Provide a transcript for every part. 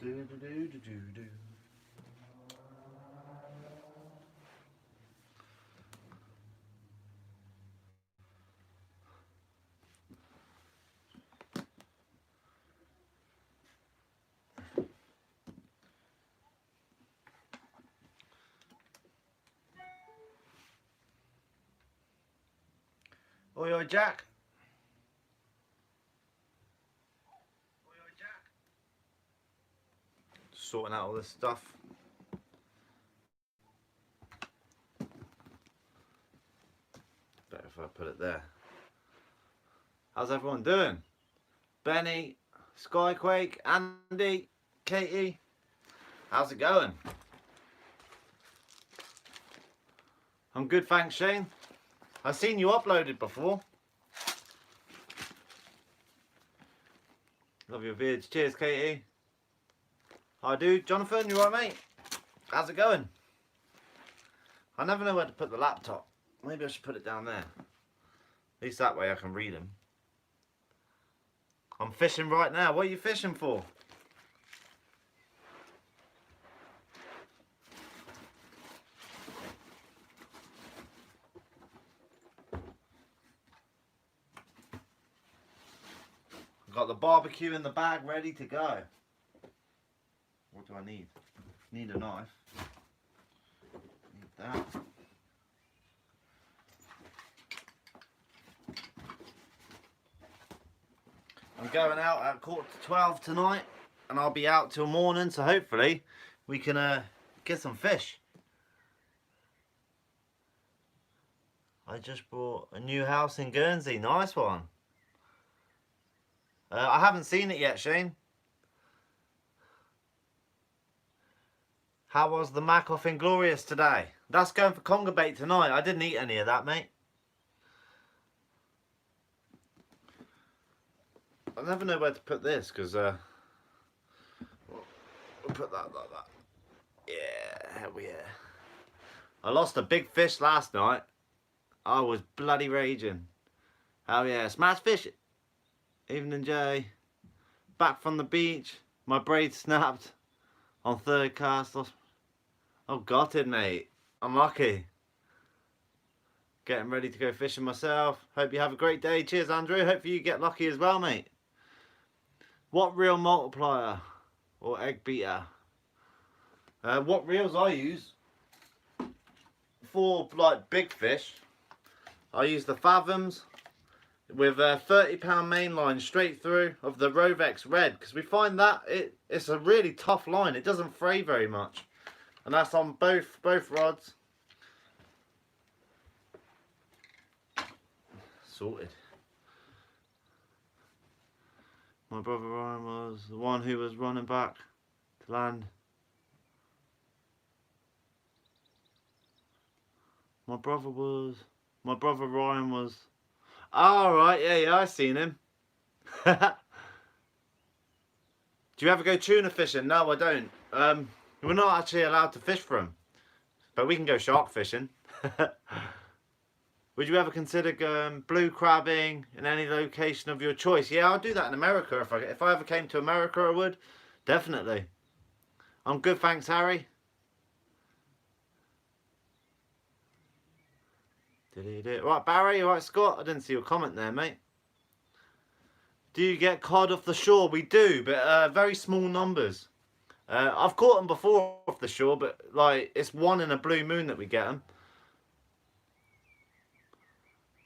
Do, do, do, do, do, do. Oi, oi, Jack. Sorting out all this stuff. Better if I put it there. How's everyone doing? Benny, Skyquake, Andy, Katie. How's it going? I'm good, thanks, Shane. I've seen you uploaded before. Love your vids. Cheers, Katie. Hi, dude. Jonathan, you alright, mate? How's it going? I never know where to put the laptop. Maybe I should put it down there. At least that way I can read them. I'm fishing right now. What are you fishing for? I've got the barbecue in the bag ready to go. What do I need? Need a knife. Need that. I'm going out at 11:45 tonight, and I'll be out till morning, so hopefully we can get some fish. I just bought a new house in Guernsey. Nice one. I haven't seen it yet, Shane. How was the Mac off Inglorious today? That's going for conger bait tonight. I didn't eat any of that, mate. I never know where to put this, because we'll put that like that. Yeah, hell yeah. I lost a big fish last night. I was bloody raging. Hell yeah, smash fish. Evening, Jay. Back from the beach. My braid snapped on third cast. Oh, got it, mate. I'm lucky. Getting ready to go fishing myself. Hope you have a great day. Cheers, Andrew. Hope you get lucky as well, mate. What reel multiplier or egg beater? What reels I use for like big fish, I use the Fathoms with a 30-pound main line straight through of the Rovex Red, because we find that it's a really tough line. It doesn't fray very much, and that's on both rods. Sorted. My brother Ryan was the one who was running back to land. My brother Ryan was. Oh, right, yeah, I seen him. Do you ever go tuna fishing? No, I don't. We're not actually allowed to fish for them, but we can go shark fishing. Would you ever consider going blue crabbing in any location of your choice? Yeah, I'll do that in America. If I ever came to America, I would. Definitely. I'm good, thanks, Harry. Right, Barry, right, Scott? I didn't see your comment there, mate. Do you get cod off the shore? We do, but very small numbers. I've caught them before off the shore, but like it's one in a blue moon that we get them.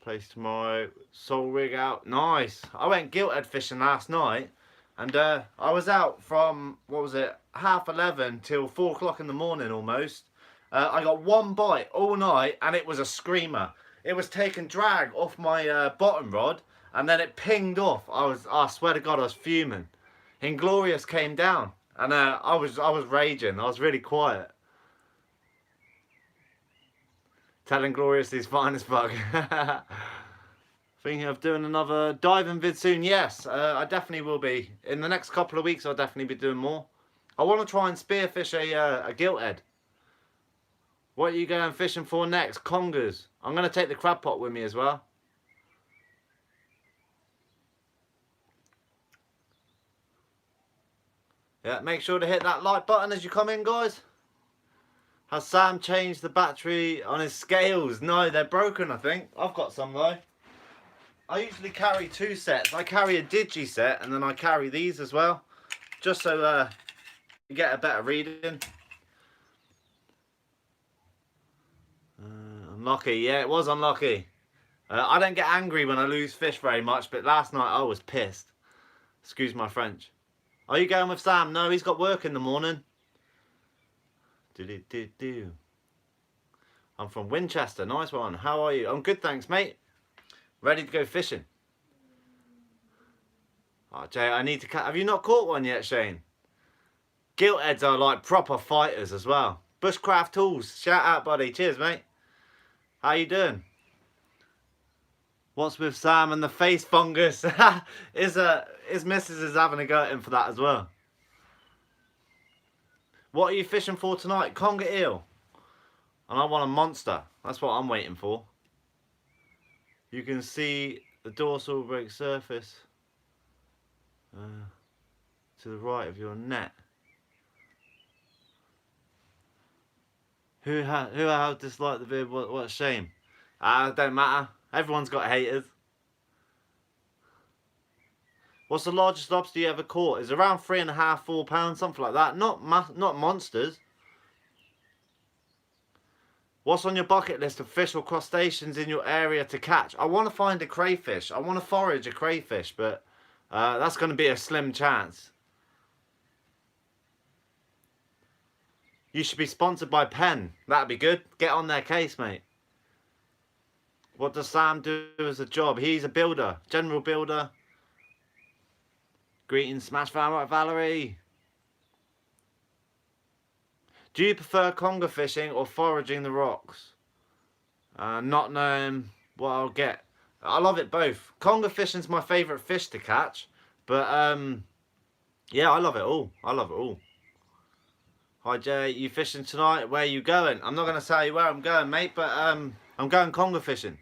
Placed my soul rig out. Nice. I went gilthead fishing last night, and I was out from, what was it, 11:30 till 4 o'clock in the morning almost. I got one bite all night, and it was a screamer. It was taking drag off my bottom rod, and then it pinged off. I swear to God, I was fuming. Inglorious came down, and I was raging. I was really quiet. Telling Glorious he's fine as fuck. Thinking of doing another diving vid soon? Yes, I definitely will be. In the next couple of weeks, I'll definitely be doing more. I want to try and spearfish a gilthead. What are you going fishing for next? Congers. I'm going to take the crab pot with me as well. Yeah, make sure to hit that like button as you come in, guys. Has Sam changed the battery on his scales? No, they're broken, I think. I've got some though. I usually carry 2 sets. I carry a digi set and then I carry these as well. Just so you get a better reading. Unlucky, yeah, it was unlucky. I don't get angry when I lose fish very much, but last night I was pissed. Excuse my French. Are you going with Sam? No, he's got work in the morning. I'm from Winchester. Nice one. How are you? I'm good, thanks, mate. Ready to go fishing. Oh, Jay, I need to catch. Have you not caught one yet, Shane? Giltheads are like proper fighters as well. Bushcraft Tools. Shout out, buddy. Cheers, mate. How you doing? What's with Sam and the face fungus? His missus is having a go at him for that as well. What are you fishing for tonight? Conger eel. And I want a monster. That's what I'm waiting for. You can see the dorsal break surface to the right of your net. Who has disliked the video? What a shame. Don't matter. Everyone's got haters. What's the largest lobster you ever caught? It's around 3.5, 4 pounds, something like that. Not monsters. What's on your bucket list of fish or crustaceans in your area to catch? I want to find a crayfish. I want to forage a crayfish, but that's going to be a slim chance. You should be sponsored by Penn. That'd be good. Get on their case, mate. What does Sam do as a job? He's a builder. General builder. Greetings, Smash Valerie. Do you prefer conger fishing or foraging the rocks? Not knowing what I'll get. I love it both. Conger fishing's my favourite fish to catch. But, yeah, I love it all. I love it all. Hi, Jay. You fishing tonight? Where are you going? I'm not going to tell you where I'm going, mate, but I'm going conger fishing.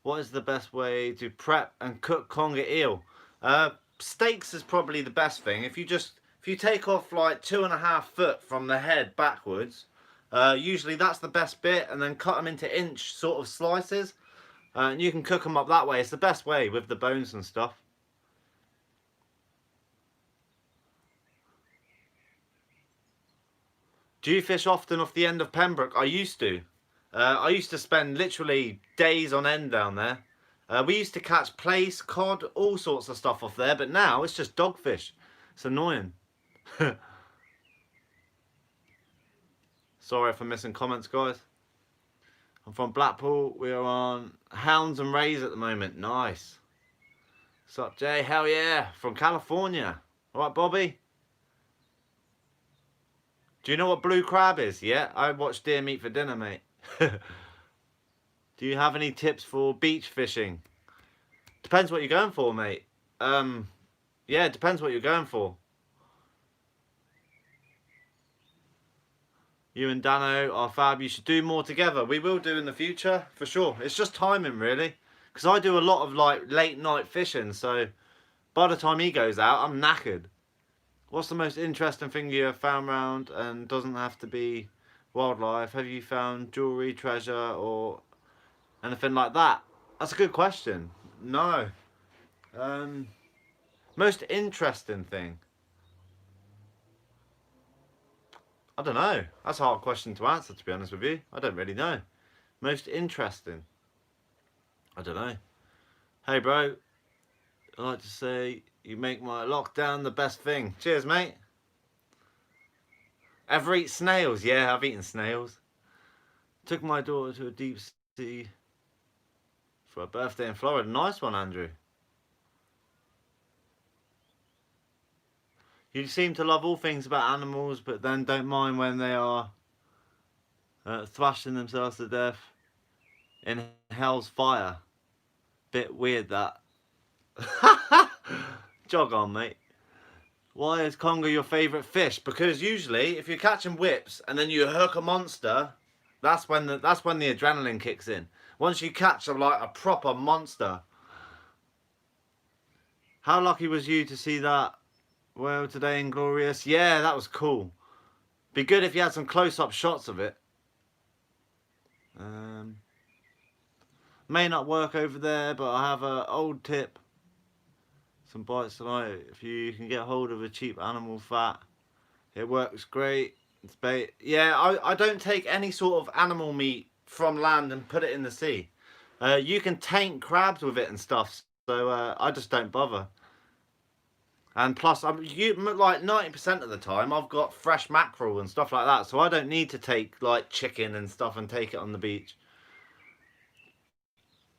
What is the best way to prep and cook conger eel? Steaks is probably the best thing. If you take off like 2.5 foot from the head backwards, usually that's the best bit, and then cut them into inch sort of slices, and you can cook them up that way. It's the best way with the bones and stuff. Do you fish often off the end of Pembroke? I used to. I used to spend literally days on end down there. We used to catch plaice, cod, all sorts of stuff off there, but now it's just dogfish. It's annoying. Sorry for missing comments, guys. I'm from Blackpool. We are on Hounds and Rays at the moment. Nice. What's up, Jay? Hell yeah. From California. All right, Bobby? Do you know what blue crab is? Yeah, I watch deer meat for dinner, mate. Do you have any tips for beach fishing? Depends what you're going for, mate. Yeah, it depends what you're going for. You and Dano are fab. You should do more together. We will do in the future, for sure. It's just timing, really. Because I do a lot of like late night fishing, so by the time he goes out, I'm knackered. What's the most interesting thing you have found around, and doesn't have to be wildlife? Have you found jewellery, treasure, or anything like that? That's a good question. No. Most interesting thing? I don't know. That's a hard question to answer, to be honest with you. I don't really know. Most interesting? I don't know. Hey, bro. I'd like to say you make my lockdown the best thing. Cheers, mate. Ever eat snails? Yeah, I've eaten snails. Took my daughter to a deep sea for her birthday in Florida. Nice one, Andrew. You seem to love all things about animals, but then don't mind when they are thrashing themselves to death in hell's fire. Bit weird, that. Jog on, mate. Why is conger your favourite fish? Because usually, if you're catching whips and then you hook a monster, that's when the adrenaline kicks in. Once you catch a proper monster, How lucky was you to see that whale today, Inglorious? Yeah, that was cool. Be good if you had some close-up shots of it. May not work over there, but I have an old tip. Some bites tonight. If you can get hold of a cheap animal fat, it works great. It's bait. Yeah, I don't take any sort of animal meat from land and put it in the sea. You can taint crabs with it and stuff, so I just don't bother. And plus, like 90% of the time, I've got fresh mackerel and stuff like that, so I don't need to take like chicken and stuff and take it on the beach.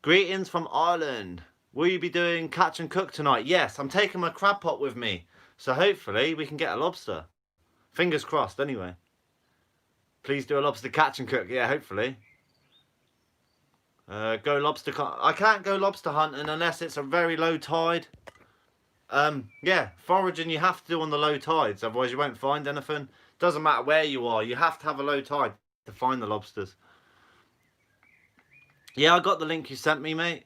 Greetings from Ireland. Will you be doing catch and cook tonight? Yes, I'm taking my crab pot with me, so hopefully we can get a lobster. Fingers crossed, anyway. Please do a lobster catch and cook. Yeah, hopefully. Go lobster. I can't go lobster hunting unless it's a very low tide. Yeah, foraging you have to do on the low tides, otherwise you won't find anything. Doesn't matter where you are, you have to have a low tide to find the lobsters. Yeah, I got the link you sent me, mate.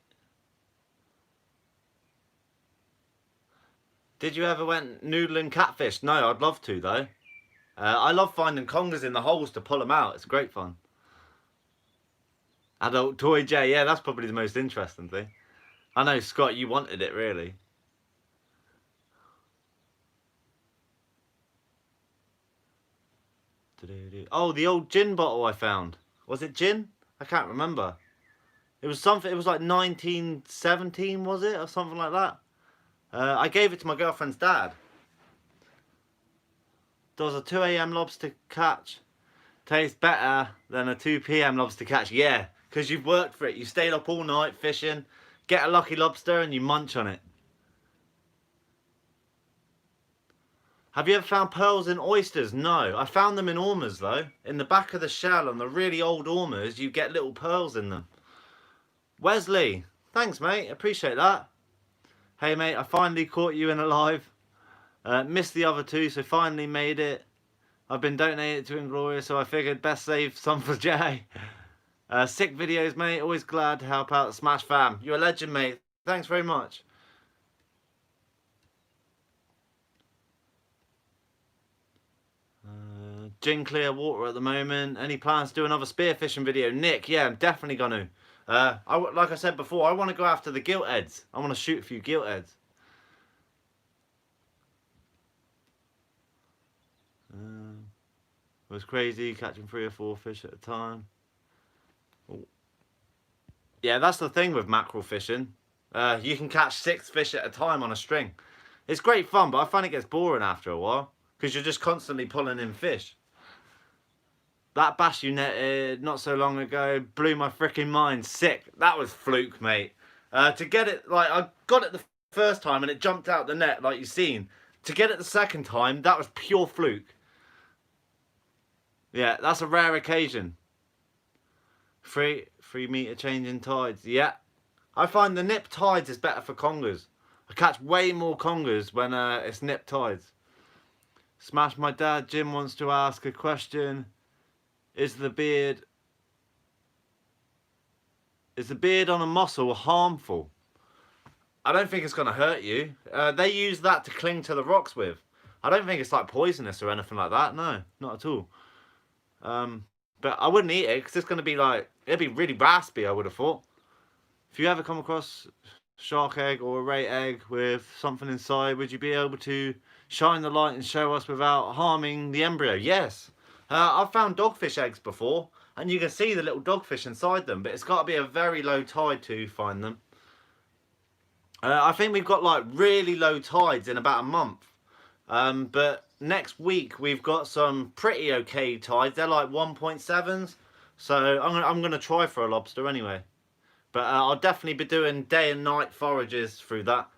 Did you ever went noodling catfish? No, I'd love to though. I love finding congers in the holes to pull them out. It's great fun. Adult toy J, yeah, that's probably the most interesting thing. I know, Scott, you wanted it really. Oh, the old gin bottle I found. Was it gin? I can't remember. It was something. It was like 1917, was it, or something like that? I gave it to my girlfriend's dad. Does a 2 a.m. lobster catch taste better than a 2 p.m. lobster catch? Yeah, because you've worked for it. You stayed up all night fishing, get a lucky lobster, and you munch on it. Have you ever found pearls in oysters? No. I found them in ormers, though. In the back of the shell on the really old ormers, you get little pearls in them. Wesley, thanks, mate. Appreciate that. Hey, mate, I finally caught you in a live. Missed the other two, so finally made it. I've been donated to Inglorious, so I figured best save some for Jay. Sick videos, mate. Always glad to help out the Smash fam. You're a legend, mate. Thanks very much. Gin clear water at the moment. Any plans to do another spearfishing video? Nick, yeah, I'm definitely going to. Like I said before, I want to go after the gilt heads. I want to shoot a few gilt heads. It was crazy catching 3 or 4 fish at a time. Oh. Yeah, that's the thing with mackerel fishing. You can catch 6 fish at a time on a string. It's great fun, but I find it gets boring after a while because you're just constantly pulling in fish. That bass you netted not so long ago blew my freaking mind. Sick. That was fluke, mate. To get it, like, I got it the first time and it jumped out the net, like you've seen. To get it the second time, that was pure fluke. Yeah, that's a rare occasion. 3 meter change in tides. Yeah. I find the nip tides is better for congers. I catch way more congers when it's nip tides. Smash my dad. Jim wants to ask a question. Is the beard on a mussel harmful? I don't think it's going to hurt you. They use that to cling to the rocks with. I don't think it's like poisonous or anything like that. No, not at all. But I wouldn't eat it because it's going to be like, it'd be really raspy, I would have thought. If you ever come across shark egg or a ray egg with something inside, would you be able to shine the light and show us without harming the embryo? Yes. I've found dogfish eggs before, and you can see the little dogfish inside them, but it's got to be a very low tide to find them. I think we've got like really low tides in about a month. But next week we've got some pretty okay tides. They're like 1.7s. So I'm gonna try for a lobster anyway. But I'll definitely be doing day and night forages through that.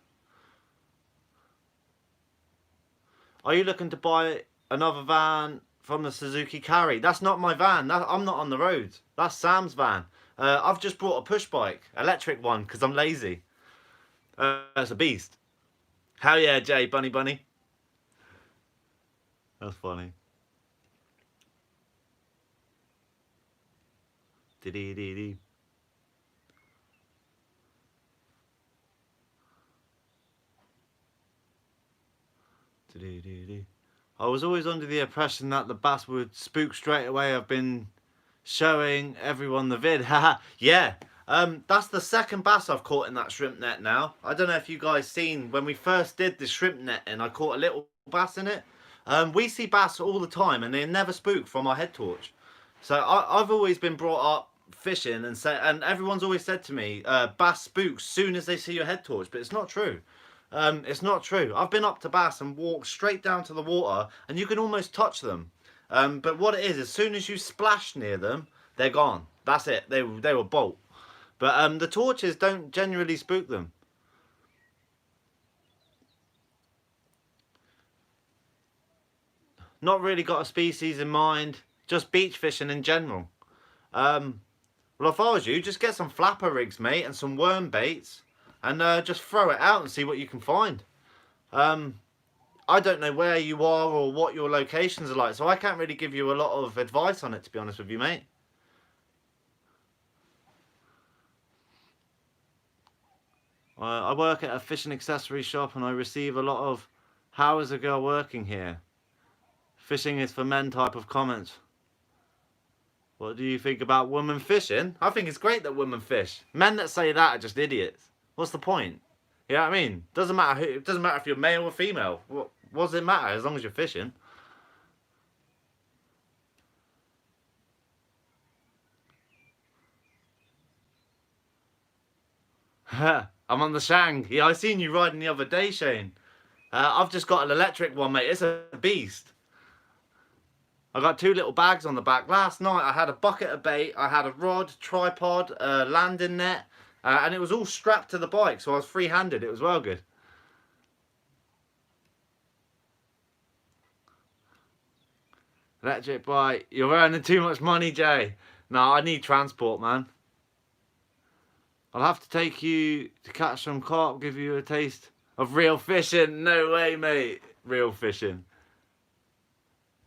Are you looking to buy another van from the Suzuki Carry? That's not my van. I'm not on the roads. That's Sam's van. I've just brought a push bike, electric one, because I'm lazy. It's a beast. Hell yeah, Jay, bunny. That's funny. Dee-dee-dee-dee. I was always under the impression that the bass would spook straight away. I've been showing everyone the vid. Haha. Yeah. That's the second bass I've caught in that shrimp net now. I don't know if you guys seen when we first did the shrimp net and I caught a little bass in it. We see bass all the time and they never spook from our head torch. So I've always been brought up fishing and everyone's always said to me, bass spooks soon as they see your head torch, but it's not true. It's not true. I've been up to bass and walked straight down to the water and you can almost touch them. But what it is, as soon as you splash near them, they're gone. That's it. They will bolt. But the torches don't generally spook them. Not really got a species in mind. Just beach fishing in general. Well, if I was you, just get some flapper rigs, mate, and some worm baits, and just throw it out and see what you can find. I don't know where you are or what your locations are like, so I can't really give you a lot of advice on it, to be honest with you, mate. I work at a fishing accessory shop and I receive a lot of "how is a girl working here? Fishing is for men" type of comments. What do you think about women fishing? I think it's great that women fish. Men that say that are just idiots. What's the point? You know what I mean? Doesn't matter who. It doesn't matter if you're male or female. What does it matter as long as you're fishing? I'm on the Shang. Yeah, I seen you riding the other day, Shane. I've just got an electric one, mate. It's a beast. I got 2 little bags on the back. Last night I had a bucket of bait, I had a rod, tripod, landing net, and it was all strapped to the bike, so I was free-handed. It was well good. Electric bike. You're earning too much money, Jay. No, I need transport, man. I'll have to take you to catch some carp, give you a taste of real fishing. No way, mate. Real fishing.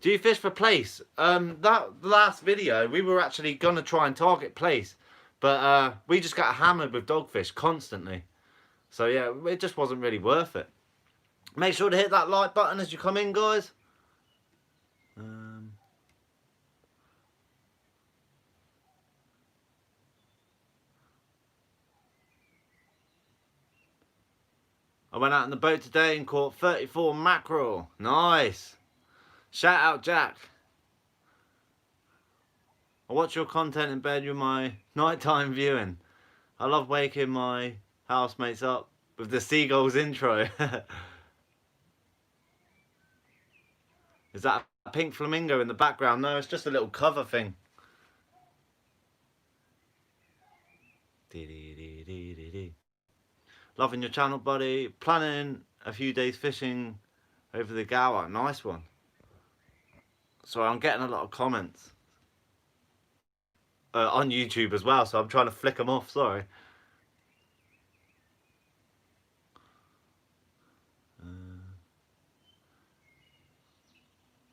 Do you fish for place? That last video, we were actually going to try and target place. But we just got hammered with dogfish constantly. So yeah, it just wasn't really worth it. Make sure to hit that like button as you come in, guys. I went out on the boat today and caught 34 mackerel. Nice. Shout out, Jack. I watch your content in bed with my nighttime viewing. I love waking my housemates up with the seagulls intro. Is that a pink flamingo in the background? No, it's just a little cover thing. Loving your channel, buddy. Planning a few days fishing over the Gower. Nice one. So I'm getting a lot of comments on YouTube as well, so I'm trying to flick them off, sorry.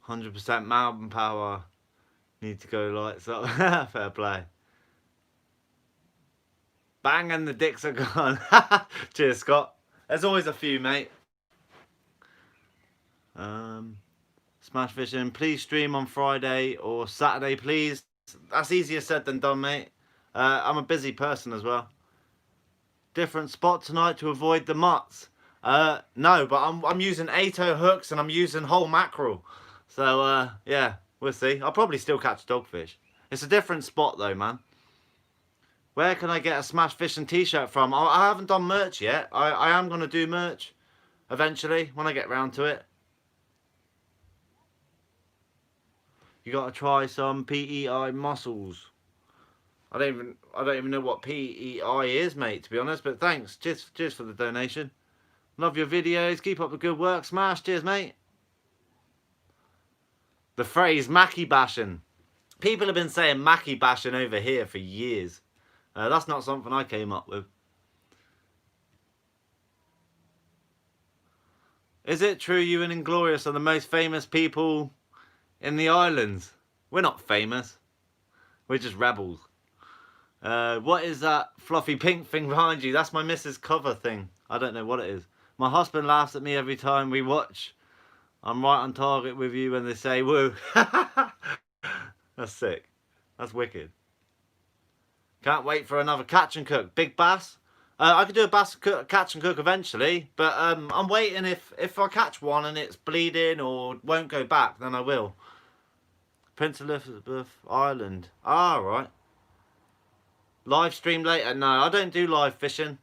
100% mountain power. Need to go lights up. Fair play. Bang and the dicks are gone. Cheers, Scott. There's always a few, mate. Smash fishing. Please stream on Friday or Saturday, please. That's easier said than done, mate. I'm a busy person as well. Different spot tonight to avoid the mutts. No, but I'm using 8-0 hooks and I'm using whole mackerel. So yeah, we'll see. I'll probably still catch dogfish. It's a different spot though, man. Where can I get a Smash Fishing t-shirt from? I haven't done merch yet. I am going to do merch eventually when I get round to it. You got to try some PEI mussels. I don't even know what PEI is, mate, to be honest, but thanks. Cheers for the donation. Love your videos. Keep up the good work. Smash. Cheers, mate. The phrase Mackie bashing. People have been saying Mackie bashing over here for years. That's not something I came up with. Is it true you and Inglorious are the most famous people in the islands? We're not famous. We're just rebels. What is that fluffy pink thing behind you? That's my Mrs. Cover thing. I don't know what it is. My husband laughs at me every time we watch I'm right on target with you when they say woo. That's sick. That's wicked. Can't wait for another catch and cook. Big bass. I could do a bass catch and cook eventually, but I'm waiting. If I catch one and it's bleeding or won't go back, then I will. Prince Elizabeth Island. Ah, right. Live stream later. No, I don't do live fishing.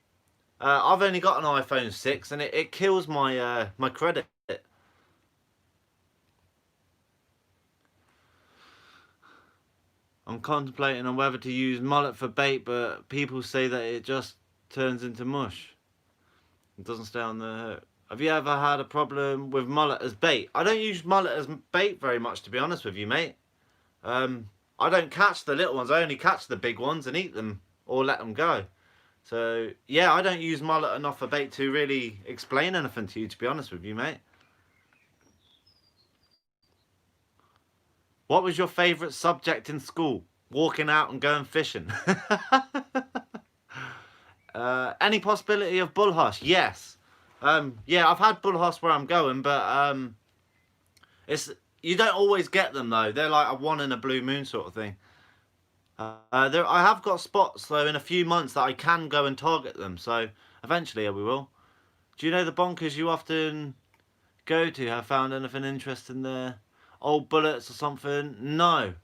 I've only got an iPhone 6 and it kills my my credit. I'm contemplating on whether to use mullet for bait, but people say that it just turns into mush. It doesn't stay on the hook. Have you ever had a problem with mullet as bait? I don't use mullet as bait very much, to be honest with you, mate. I don't catch the little ones. I only catch the big ones and eat them or let them go. So, yeah, I don't use mullet enough for bait to really explain anything to you, to be honest with you, mate. What was your favourite subject in school? Walking out and going fishing. Any possibility of bullhuss? Yes. Yeah, I've had bullhuss where I'm going, but it's you don't always get them though. They're like a one in a blue moon sort of thing. I have got spots though in a few months that I can go and target them. So eventually we will. Do you know the bonkers you often go to have found anything interesting there? Old bullets or something? No.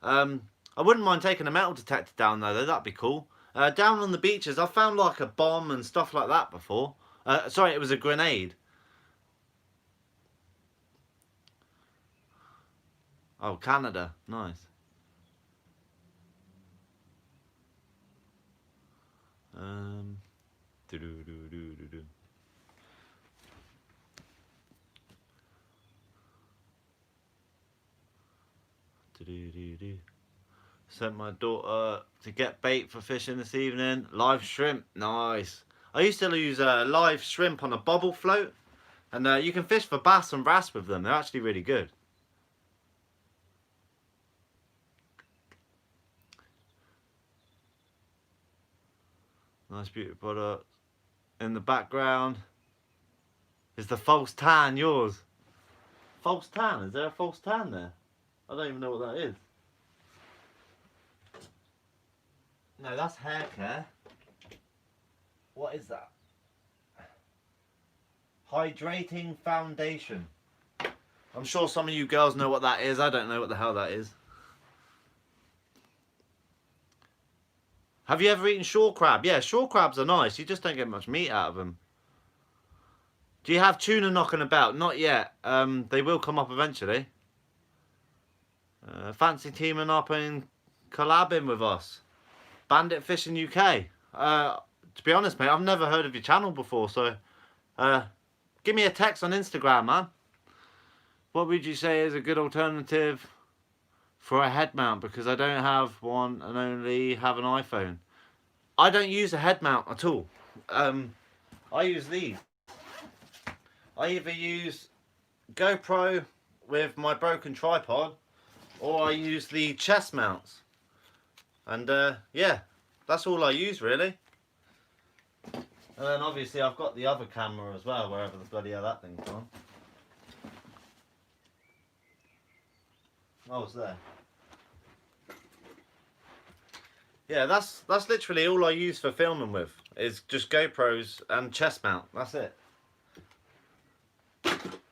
I wouldn't mind taking a metal detector down there though. That'd be cool. Down on the beaches, I found like a bomb and stuff like that before. Sorry, it was a grenade. Oh, Canada. Nice. Do do do do do do. Do do do do. Sent my daughter to get bait for fishing this evening. Live shrimp, nice. I used to use live shrimp on a bobble float, and you can fish for bass and wrasse with them. They're actually really good. Nice, beauty product. In the background is the false tan. Yours. False tan? Is there a false tan there? I don't even know what that is. No, that's hair care. What is that? Hydrating foundation. I'm sure some of you girls know what that is. I don't know what the hell that is. Have you ever eaten shore crab? Yeah, shore crabs are nice. You just don't get much meat out of them. Do you have tuna knocking about? Not yet. They will come up eventually. Fancy teaming up and collabing with us. Bandit Fishing UK. To be honest, mate, I've never heard of your channel before, so give me a text on Instagram, man. What would you say is a good alternative for a head mount? Because I don't have one and only have an iPhone. I don't use a head mount at all. I use these. I either use GoPro with my broken tripod, or I use the chest mounts. And yeah, that's all I use really. And then obviously I've got the other camera as well, wherever the bloody hell that thing's gone. Oh, it's there. Yeah, that's literally all I use for filming with, is just GoPros and chest mount. That's it.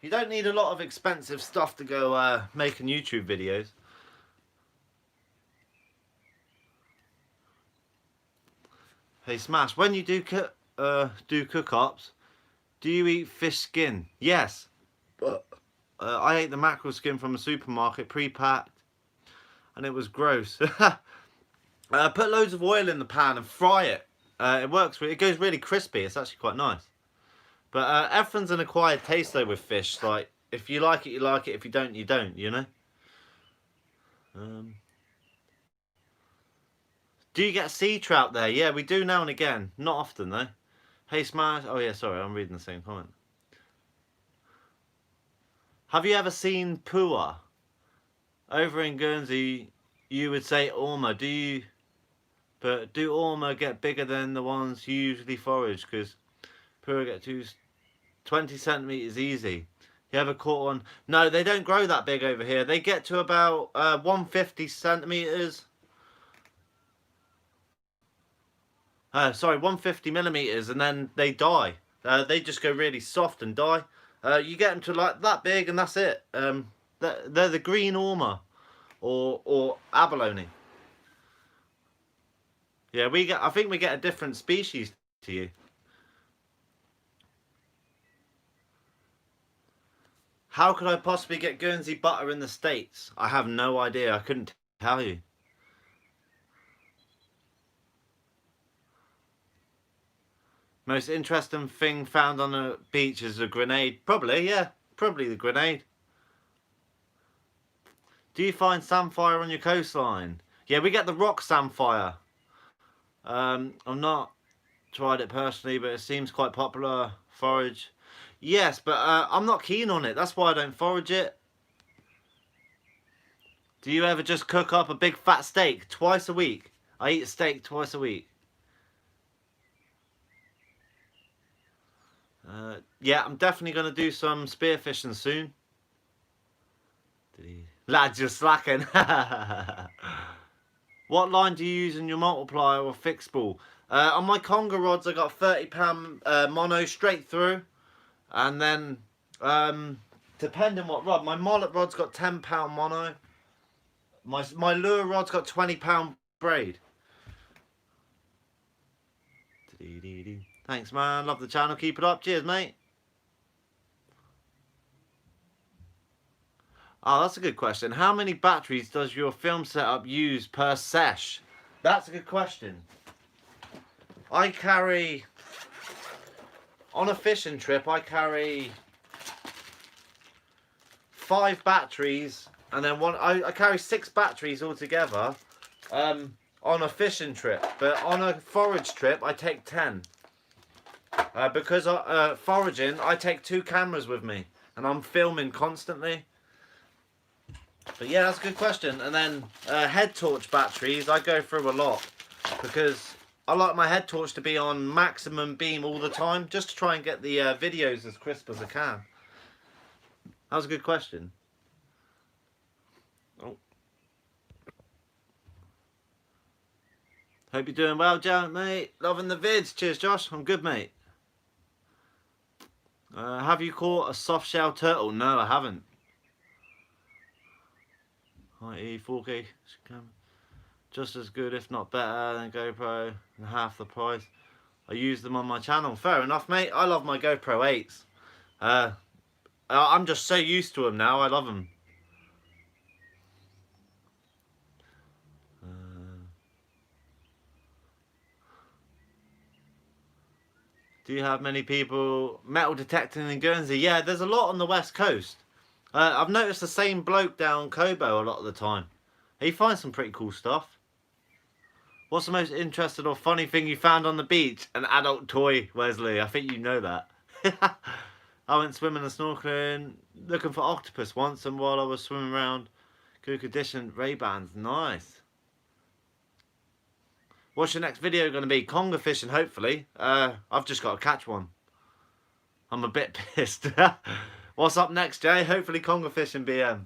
You don't need a lot of expensive stuff to go making YouTube videos. Hey Smash, when you do cook-ups, do you eat fish skin? Yes. I ate the mackerel skin from a supermarket, pre-packed, and it was gross. Put loads of oil in the pan and fry it. It works. It goes really crispy. It's actually quite nice. But everything's an acquired taste though with fish. Like, if you like it, you like it. If you don't, you don't, you know? Do you get sea trout there? Yeah, we do now and again. Not often though. Hey Smash. Oh yeah, sorry, I'm reading the same comment. Have you ever seen Pua? Over in Guernsey, you would say Orma. Do you? But do Orma get bigger than the ones you usually forage? Because Pua get 20 centimeters easy. You ever caught one? No, they don't grow that big over here. They get to about 150 centimeters. Sorry, 150 millimeters, and then they die. They just go really soft and die. You get them to like that big, and that's it. They're the green ormer or abalone. Yeah, we get. I think we get a different species to you. How could I possibly get Guernsey butter in the States? I have no idea. I couldn't tell you. Most interesting thing found on a beach is a grenade. Probably, yeah. Probably the grenade. Do you find samphire on your coastline? Yeah, we get the rock samphire. I'm not tried it personally, but it seems quite popular. Forage. Yes, but I'm not keen on it. That's why I don't forage it. Do you ever just cook up a big fat steak twice a week? I eat steak twice a week. Yeah, I'm definitely going to do some spearfishing soon. Lads, you're slacking. What line do you use in your multiplier or fixed ball? On my conger rods, I got £30 mono straight through. And then, depending what rod, my mullet rod's got £10 mono. My lure rod's got £20 braid. Thanks, man. Love the channel. Keep it up. Cheers, mate. Oh, that's a good question. How many batteries does your film setup use per sesh? That's a good question. I carry, on a fishing trip, I carry 5 batteries, and then I carry 6 batteries altogether on a fishing trip. But on a forage trip, I take 10. Because foraging, I take 2 cameras with me, and I'm filming constantly. But yeah, that's a good question. And then head torch batteries, I go through a lot because I like my head torch to be on maximum beam all the time, just to try and get the videos as crisp as I can. That was a good question. Oh. Hope you're doing well, Joe, mate. Loving the vids. Cheers, Josh. I'm good, mate. Have you caught a soft shell turtle? No, I haven't. i.e. 4K just as good if not better than GoPro and half the price. I use them on my channel. Fair enough, mate. I love my GoPro 8s. I'm just so used to them now. I love them. Do you have many people metal detecting in Guernsey? Yeah, there's a lot on the west coast. I've noticed the same bloke down Cobo a lot of the time. He finds some pretty cool stuff. What's the most interesting or funny thing you found on the beach? An adult toy, Wesley. I think you know that. I went swimming and snorkeling, looking for octopus once, and while I was swimming around, good condition Ray-Bans. Nice. What's your next video going to be? Conger fishing, hopefully. I've just got to catch one. I'm a bit pissed. What's up next, Jay? Hopefully conger fishing BM.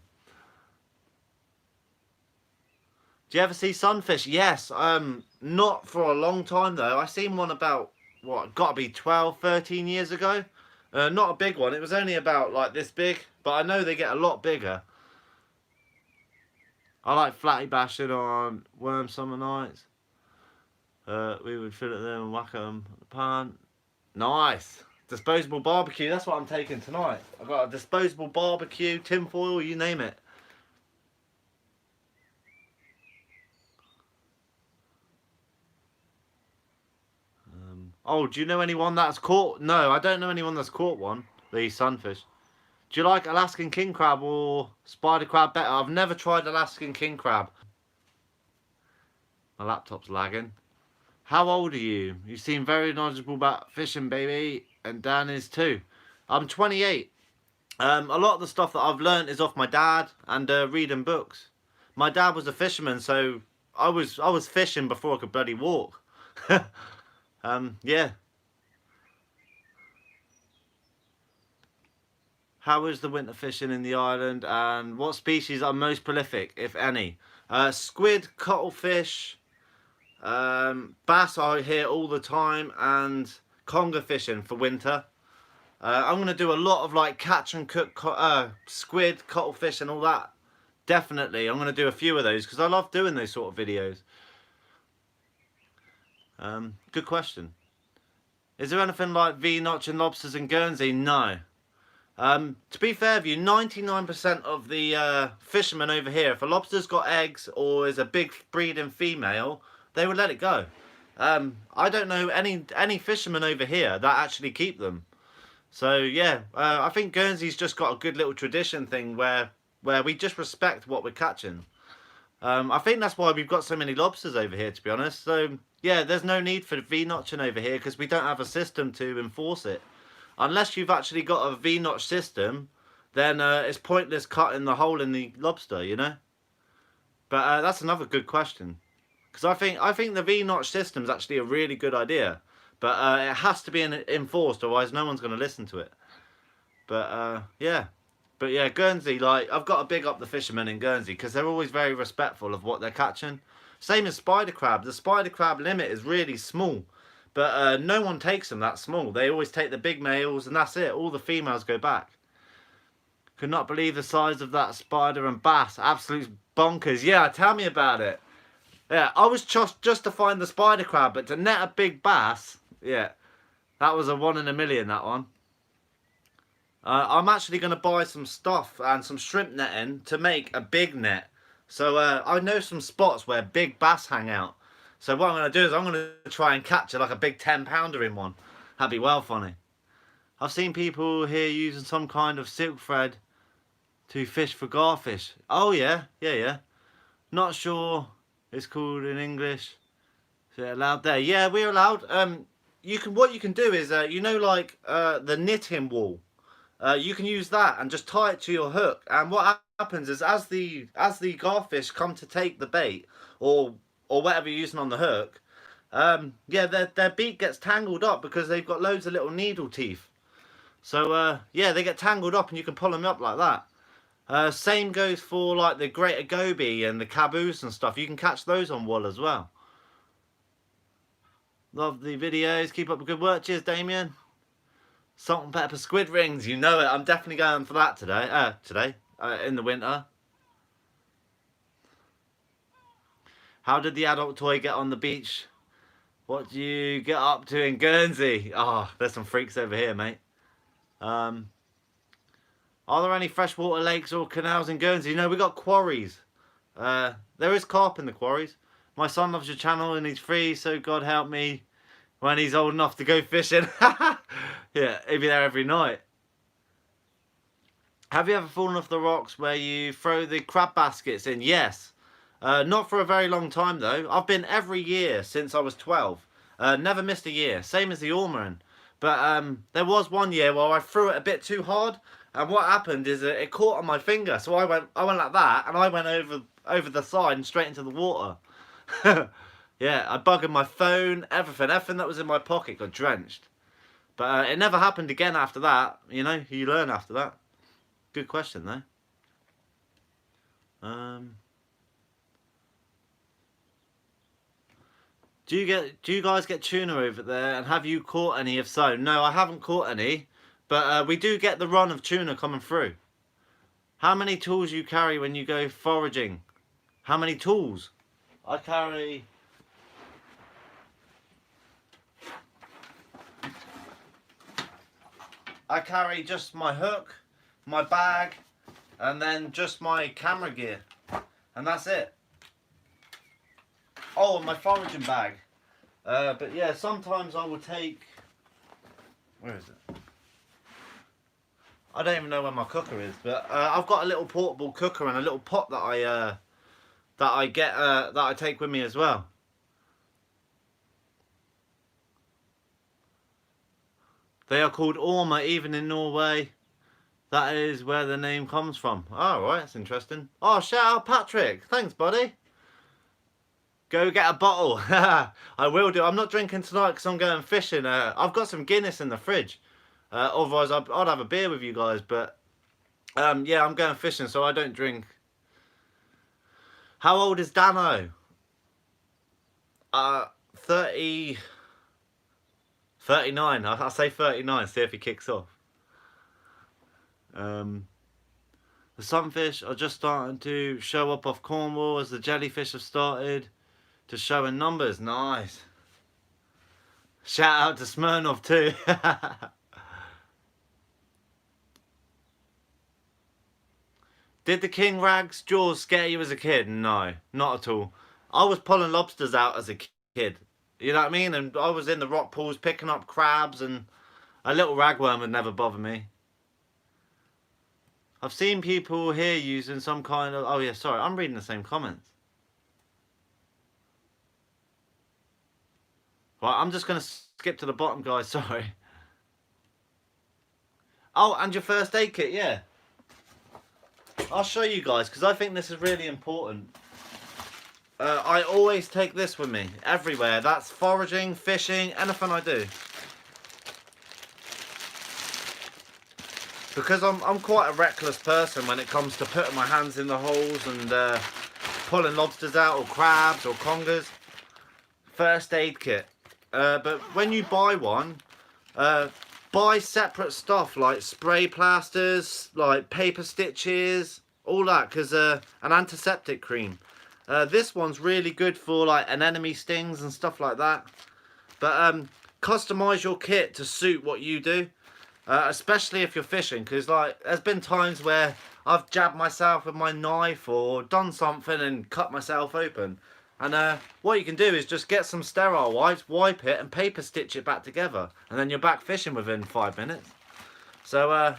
Do you ever see sunfish? Yes. Not for a long time though. I seen one about, what, got to be 12, 13 years ago. Not a big one. It was only about like this big, but I know they get a lot bigger. I like flatty bashing on worm summer nights. We would fill it there and whack them at the pan. Nice. Disposable barbecue, that's what I'm taking tonight. I've got a disposable barbecue, tin foil, you name it. Oh, do you know anyone that's caught? No, I don't know anyone that's caught one. The sunfish. Do you like Alaskan king crab or spider crab better? I've never tried Alaskan king crab. My laptop's lagging. How old are you? You seem very knowledgeable about fishing, baby. And Dan is too. I'm 28. A lot of the stuff that I've learned is off my dad and reading books. My dad was a fisherman, so I was fishing before I could bloody walk. Yeah. How is the winter fishing in the island, and what species are most prolific, if any? Squid, cuttlefish, bass I hear all the time, and conger fishing for winter. I'm going to do a lot of like catch and cook squid, cuttlefish and all that. Definitely, I'm going to do a few of those because I love doing those sort of videos. Good question. Is there anything like V-notch and lobsters in Guernsey? No. To be fair with you, 99% of the fishermen over here, if a lobster's got eggs or is a big breeding female, they would let it go. I don't know any fishermen over here that actually keep them. So yeah, I think Guernsey's just got a good little tradition thing where we just respect what we're catching. I think that's why we've got so many lobsters over here, to be honest. So yeah, there's no need for V-notching over here because we don't have a system to enforce it. Unless you've actually got a V-notch system, then it's pointless cutting the hole in the lobster, you know. But that's another good question, because I think the V-notch system is actually a really good idea, but it has to be enforced, otherwise no one's going to listen to it. But yeah. But yeah, Guernsey, like, I've got to big up the fishermen in Guernsey because they're always very respectful of what they're catching. Same as spider crab. The spider crab limit is really small, but no one takes them that small. They always take the big males and that's it. All the females go back. Could not believe the size of that spider and bass. Absolute bonkers. Yeah, tell me about it. Yeah, I was just to find the spider crab, but to net a big bass, yeah, that was a 1 in a million, that one. I'm actually going to buy some stuff and some shrimp netting to make a big net. So I know some spots where big bass hang out. So what I'm going to do is I'm going to try and catch like a big 10-pounder in one. That'd be well funny. I've seen people here using some kind of silk thread to fish for garfish. Oh yeah, yeah. Not sure it's called in English. Is it allowed there? Yeah, we're allowed. What you can do is you know, like the knitting wool. You can use that and just tie it to your hook, and what happens is as the garfish come to take the bait or whatever you're using on the hook, yeah, their beak gets tangled up because they've got loads of little needle teeth. So yeah, they get tangled up and you can pull them up like that. Same goes for like the greater goby and the caboose and stuff. You can catch those on wool as well. Love the videos. Keep up the good work. Cheers, Damien. Salt and pepper squid rings, you know it. I'm definitely going for that today. In the winter. How did the adult toy get on the beach? What do you get up to in Guernsey? Oh, there's some freaks over here, mate. Are there any freshwater lakes or canals in Guernsey? You know, we got quarries. There is carp in the quarries. My son loves your channel and he's free, so God help me when he's old enough to go fishing. Yeah, he'll be there every night. Have you ever fallen off the rocks where you throw the crab baskets in? Yes. Not for a very long time though. I've been every year since I was 12. Never missed a year. Same as the Ormeran. But there was one year where I threw it a bit too hard, and what happened is it caught on my finger. So I went like that, and I went over the side and straight into the water. Yeah, I buggered my phone, everything that was in my pocket got drenched. But it never happened again after that. You know, you learn after that. Good question though. Do you guys get tuna over there, and have you caught any? If so, no, I haven't caught any, but we do get the run of tuna coming through. How many tools you carry when you go foraging? How many tools? I carry just my hook, my bag, and then just my camera gear, and that's it. Oh, and my foraging bag. But yeah, sometimes I will take... Where is it? I don't even know where my cooker is, but I've got a little portable cooker and a little pot that I take with me as well. They are called ormer even in Norway. That is where the name comes from. Oh, right, that's interesting. Oh, shout out Patrick. Thanks, buddy. Go get a bottle. I will do. I'm not drinking tonight because I'm going fishing. I've got some Guinness in the fridge. Otherwise, I'd have a beer with you guys. But Yeah, I'm going fishing, so I don't drink. How old is Dano? 30... 39. I'll say 39, see if he kicks off. The sunfish are just starting to show up off Cornwall as the jellyfish have started to show in numbers. Nice. Shout out to Smirnov too. Did the king rag's jaws scare you as a kid? No, not at all. I was pulling lobsters out as a kid. You know what I mean? And I was in the rock pools picking up crabs, and a little ragworm would never bother me. I've seen people here using some kind of... Oh yeah, sorry, I'm reading the same comments. Right, I'm just going to skip to the bottom, guys, sorry. Oh, and your first aid kit, yeah. I'll show you guys, because I think this is really important. I always take this with me, everywhere. That's foraging, fishing, anything I do. Because I'm quite a reckless person when it comes to putting my hands in the holes and pulling lobsters out, or crabs, or congers. First aid kit. But when you buy one, buy separate stuff like spray plasters, like paper stitches, all that, because an antiseptic cream. This one's really good for like anemone stings and stuff like that. But customize your kit to suit what you do, especially if you're fishing, because like there's been times where I've jabbed myself with my knife or done something and cut myself open. And what you can do is just get some sterile wipes, wipe it, and paper stitch it back together. And then you're back fishing within 5 minutes. So,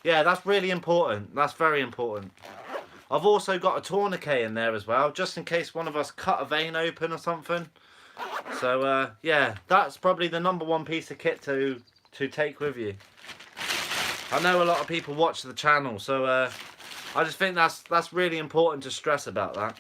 yeah, that's really important. That's very important. I've also got a tourniquet in there as well, just in case one of us cut a vein open or something. So, yeah, that's probably the #1 piece of kit to take with you. I know a lot of people watch the channel, so I just think that's really important to stress about that.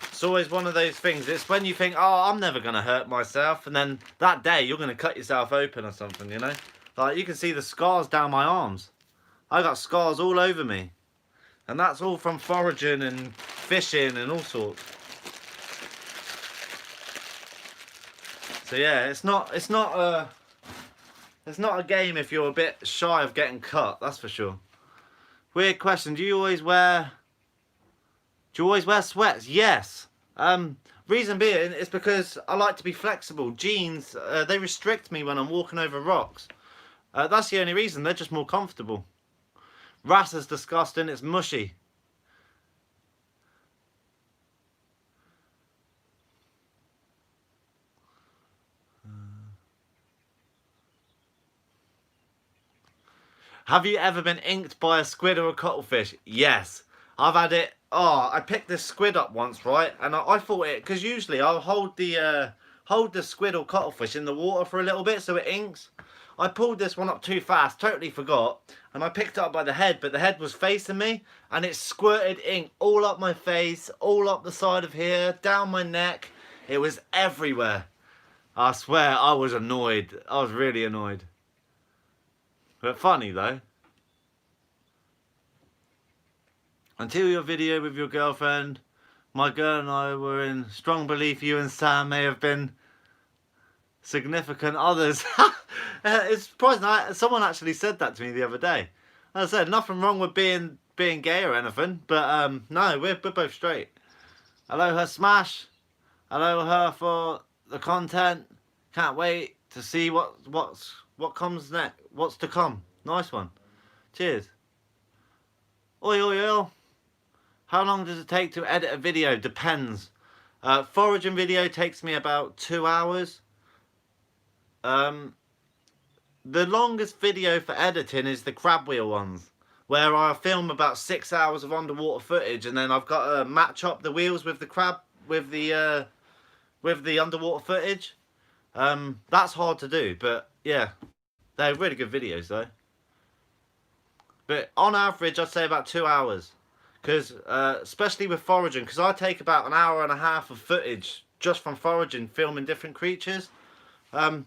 It's always one of those things. It's when you think, oh, I'm never going to hurt myself. And then that day, you're going to cut yourself open or something, you know? Like, you can see the scars down my arms. I got scars all over me. And that's all from foraging and fishing and all sorts. So, yeah, it's not a game if you're a bit shy of getting cut, that's for sure. Weird question. Do you always wear sweats? Yes. Reason being is because I like to be flexible. Jeans, they restrict me when I'm walking over rocks. That's the only reason. They're just more comfortable. Wrasse is disgusting. It's mushy. Have you ever been inked by a squid or a cuttlefish? Yes. I've had it. Oh, I picked this squid up once, right? And I thought it, because usually I'll hold the squid or cuttlefish in the water for a little bit so it inks. I pulled this one up too fast, totally forgot, and I picked it up by the head, but the head was facing me, and it squirted ink all up my face, all up the side of here, down my neck. It was everywhere. I swear, I was annoyed. I was really annoyed. But funny though. Until your video with your girlfriend, my girl and I were in strong belief you and Sam may have been significant others. It's surprising. Someone actually said that to me the other day. As I said, nothing wrong with being gay or anything, but no, we're both straight. Hello her Smash. Hello her for the content. Can't wait to see what comes next. What's to come. Nice one. Cheers. Oi oi oi. How long does it take to edit a video? Depends. Foraging video takes me about 2 hours. The longest video for editing is the crab wheel ones, where I film about 6 hours of underwater footage, and then I've got to match up the wheels with the crab with the underwater footage. That's hard to do, but yeah, they're really good videos though. But on average, I'd say about 2 hours. Because, especially with foraging, because I take about an hour and a half of footage just from foraging, filming different creatures.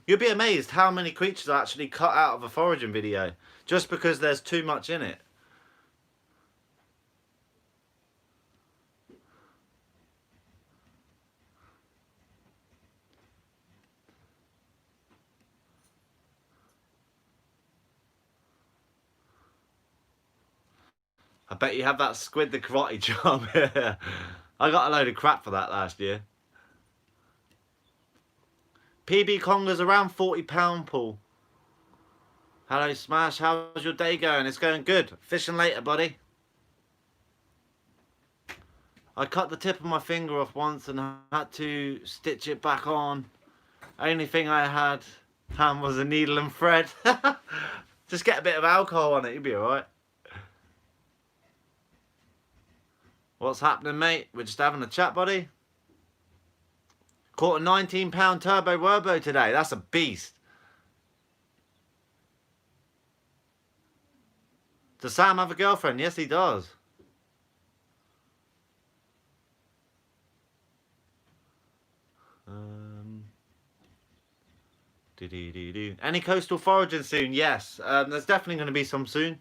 You'll be amazed how many creatures are actually cut out of a foraging video just because there's too much in it. I bet you have that squid the karate chop. I got a load of crap for that last year. PB Conga's around £40, Paul. Hello, Smash. How's your day going? It's going good. Fishing later, buddy. I cut the tip of my finger off once and had to stitch it back on. Only thing I had was a needle and thread. Just get a bit of alcohol on it, you'll be alright. What's happening, mate? We're just having a chat, buddy. Caught a £19 turbo werbo today. That's a beast. Does Sam have a girlfriend? Yes, he does. Any coastal foraging soon? Yes. There's definitely going to be some soon.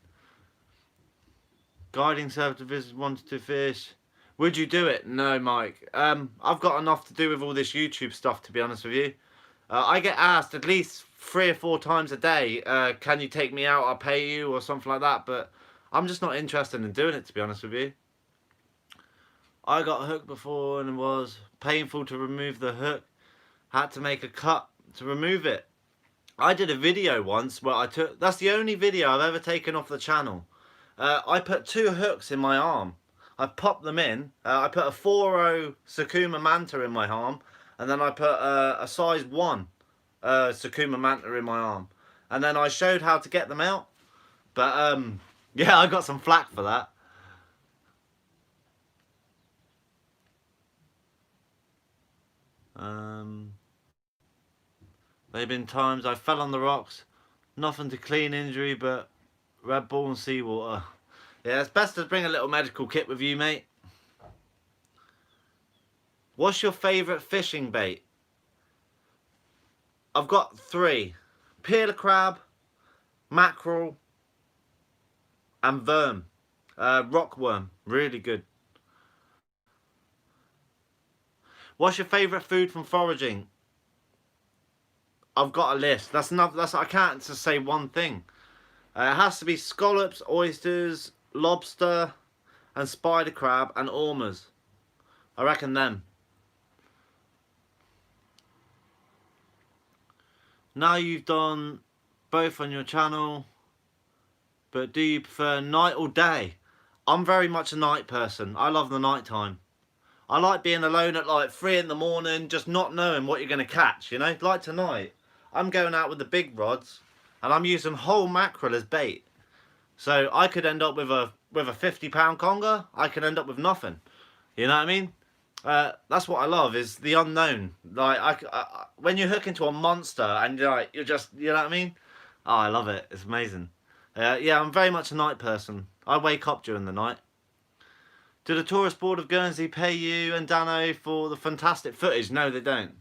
Guiding service visitors wanted to fish. Would you do it? No, Mike. I've got enough to do with all this YouTube stuff, to be honest with you. I get asked at least 3 or 4 times a day, can you take me out, I'll pay you, or something like that, but I'm just not interested in doing it, to be honest with you. I got hooked before and it was painful to remove the hook. Had to make a cut to remove it. I did a video once where I took, that's the only video I've ever taken off the channel. I put 2 hooks in my arm. I popped them in. I put a 4.0 Sakuma Manta in my arm, and then I put a size 1 Sakuma Manta in my arm, and then I showed how to get them out. But yeah, I got some flack for that. There have been times I fell on the rocks, nothing to clean injury, but Red Bull and seawater. Yeah, it's best to bring a little medical kit with you, mate. What's your favourite fishing bait? I've got 3. Peeler crab, mackerel, and worm. Rockworm. Really good. What's your favourite food from foraging? I've got a list. That's enough. I can't just say one thing. It has to be scallops, oysters, lobster, and spider crab, and ormers. I reckon them. Now you've done both on your channel, but do you prefer night or day? I'm very much a night person. I love the night time. I like being alone at like 3 in the morning, just not knowing what you're going to catch, you know? Like tonight, I'm going out with the big rods, and I'm using whole mackerel as bait. So I could end up with a £50 conger. I could end up with nothing. You know what I mean? That's what I love, is the unknown. Like when you hook into a monster and you're just, you know what I mean? Oh, I love it. It's amazing. Yeah, I'm very much a night person. I wake up during the night. Do the Tourist Board of Guernsey pay you and Dano for the fantastic footage? No, they don't.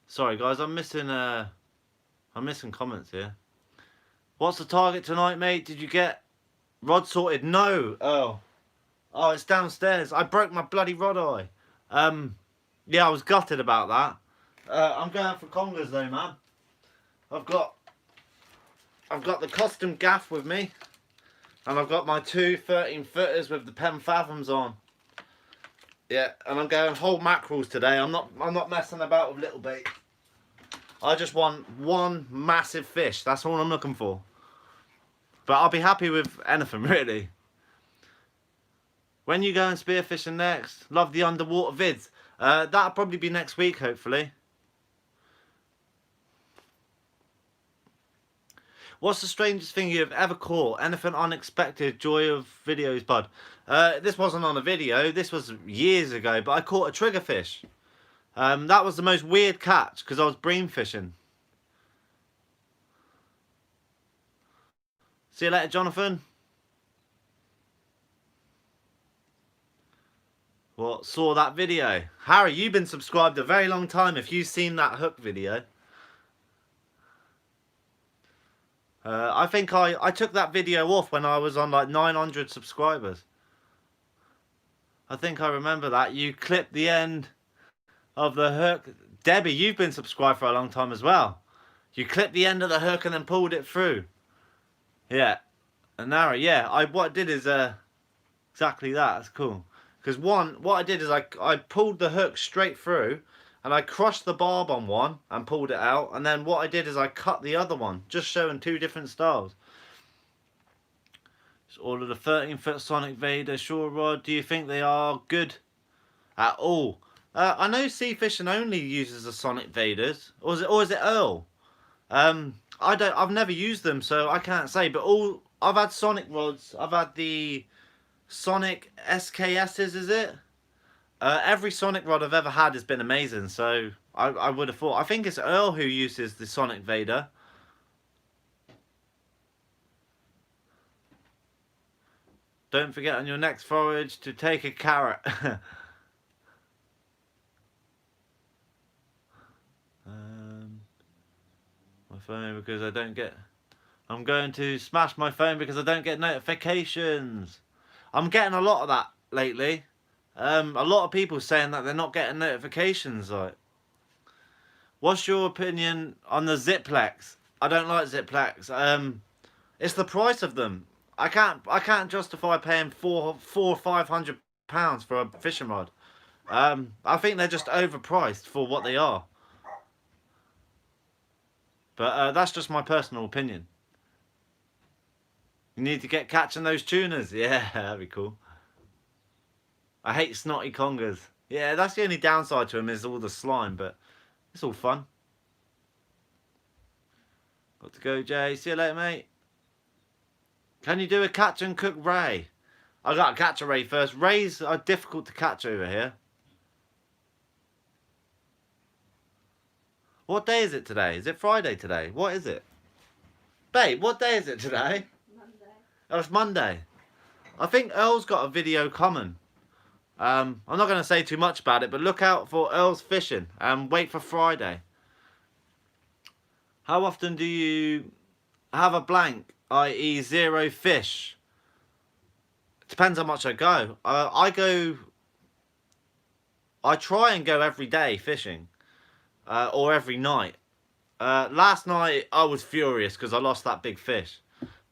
Sorry guys, I'm missing comments here. What's the target tonight, mate? Did you get rod sorted? No. Oh, it's downstairs. I broke my bloody rod eye. Yeah, I was gutted about that. I'm going for congers though, man. I've got the custom gaff with me, and I've got my 2 13-footers with the Pen Fathoms on. Yeah, and I'm going whole mackerels today. I'm not messing about with little bait. I just want one massive fish. That's all I'm looking for. But I'll be happy with anything, really. When you going spearfishing next? Love the underwater vids. That'll probably be next week, hopefully. What's the strangest thing you've ever caught? Anything unexpected? Joy of videos, bud. This wasn't on a video. This was years ago, but I caught a triggerfish. That was the most weird catch because I was bream fishing. See you later, Jonathan. What, saw that video? Harry, you've been subscribed a very long time if you've seen that hook video. I think I took that video off when I was on like 900 subscribers. I think I remember that. You clipped the end of the hook. Debbie, you've been subscribed for a long time as well. You clipped the end of the hook and then pulled it through. Yeah. And now, yeah, what I did is exactly that. That's cool. Because what I did is I pulled the hook straight through and I crushed the barb on one and pulled it out. And then what I did is I cut the other one, just showing two different styles. It's all of the 13-foot Sonic Vader shore rod. Do you think they are good at all? I know Sea Fishing only uses the Sonic Vaders. Or is it Earl? I've never used them, so I can't say. But I've had Sonic rods. I've had the Sonic SKS's, is it? Every Sonic rod I've ever had has been amazing, so I would have thought. I think it's Earl who uses the Sonic Vader. Don't forget on your next forage to take a carrot. My phone because I don't get... I'm going to smash my phone because I don't get notifications. I'm getting a lot of that lately. A lot of people saying that they're not getting notifications. Like, what's your opinion on the Ziplex? I don't like Ziplex. It's the price of them. I can't justify paying £400-500 for a fishing rod. I think they're just overpriced for what they are. But that's just my personal opinion. You need to get catching those tuners. Yeah, that'd be cool. I hate snotty congers. Yeah, that's the only downside to them is all the slime, but it's all fun. Got to go, Jay. See you later, mate. Can you do a catch and cook ray? I got to catch a ray first. Rays are difficult to catch over here. What day is it today? Is it Friday today? What is it? Babe, what day is it today? Monday. Oh, it's Monday. I think Earl's got a video coming. I'm not going to say too much about it, but look out for Earl's Fishing and wait for Friday. How often do you have a blank, i.e. 0 fish? Depends how much I go. I try and go every day fishing, or every night. Last night I was furious because I lost that big fish.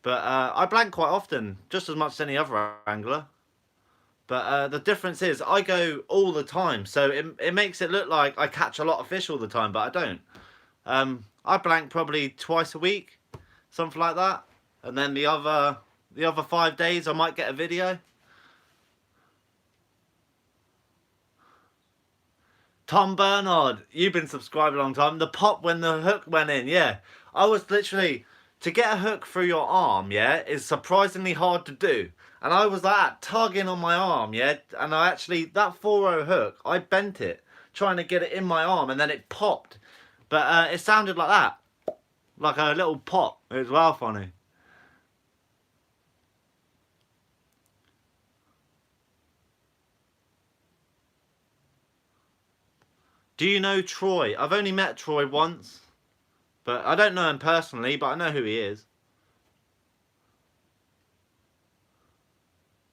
But I blank quite often, just as much as any other angler. But the difference is I go all the time, so it makes it look like I catch a lot of fish all the time, but I don't. I blank probably twice a week, something like that. And then the other 5 days I might get a video. Tom Bernard, you've been subscribed a long time. The pop when the hook went in, yeah. I was literally, to get a hook through your arm, yeah, is surprisingly hard to do. And I was like tugging on my arm, yeah. And I actually, that 4-0 hook, I bent it, trying to get it in my arm, and then it popped. But it sounded like that. Like a little pop. It was well funny. Do you know Troy? I've only met Troy once. But I don't know him personally, but I know who he is.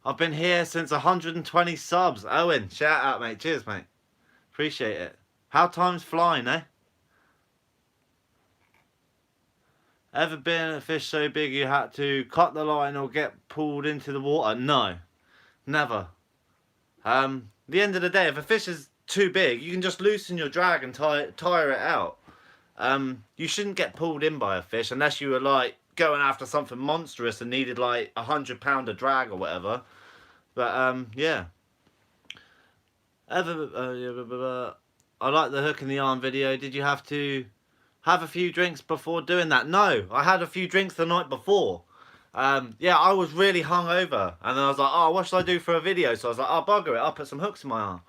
I've been here since 120 subs. Owen, shout out, mate. Cheers, mate. Appreciate it. How time's flying, eh? Ever been a fish so big you had to cut the line or get pulled into the water? No. Never. The end of the day, if a fish is too big, you can just loosen your drag and tire it out. You shouldn't get pulled in by a fish unless you were like going after something monstrous and needed like 100-pounder drag or whatever. But yeah. I like the hook in the arm video. Did you have to have a few drinks before doing that? No, I had a few drinks the night before. Yeah, I was really hungover, and then I was like, oh, what should I do for a video? So I was like, oh, bugger it, I'll put some hooks in my arm.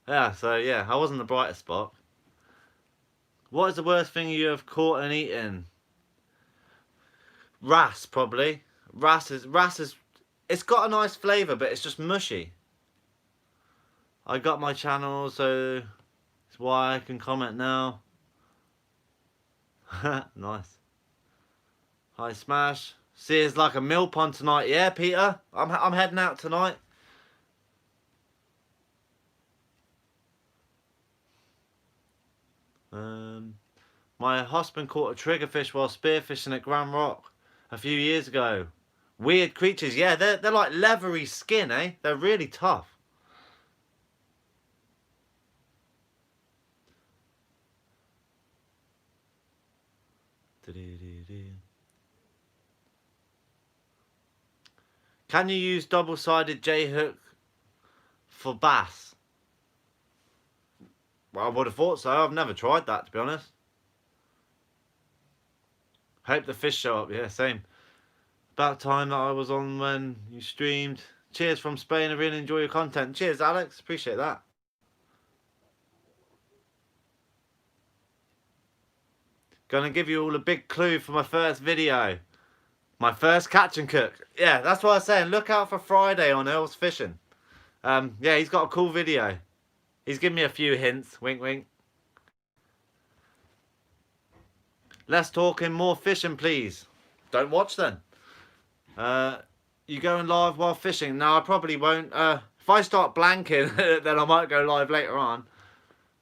Yeah, so yeah, I wasn't the brightest spot. What is the worst thing you have caught and eaten? Wrasse, probably. Ras is, it's got a nice flavour, but it's just mushy. I got my channel, so it's why I can comment now. Nice. Hi Smash. See, it's like a mill pond tonight. Yeah, Peter. I'm heading out tonight. My husband caught a triggerfish while spearfishing at Grand Rock a few years ago. Weird creatures. Yeah, they're like leathery skin, eh? They're really tough. Can you use double-sided J-hook for bass? Well, I would have thought so. I've never tried that, to be honest. Hope the fish show up. Yeah, same. About time that I was on when you streamed. Cheers from Spain. I really enjoy your content. Cheers, Alex. Appreciate that. Gonna give you all a big clue for my first video. My first catch and cook. Yeah, that's what I was saying. Look out for Friday on Earl's Fishing. Yeah, he's got a cool video. He's given me a few hints. Wink, wink. Less talking, more fishing, please. Don't watch then. You going live while fishing? No, I probably won't. If I start blanking, then I might go live later on.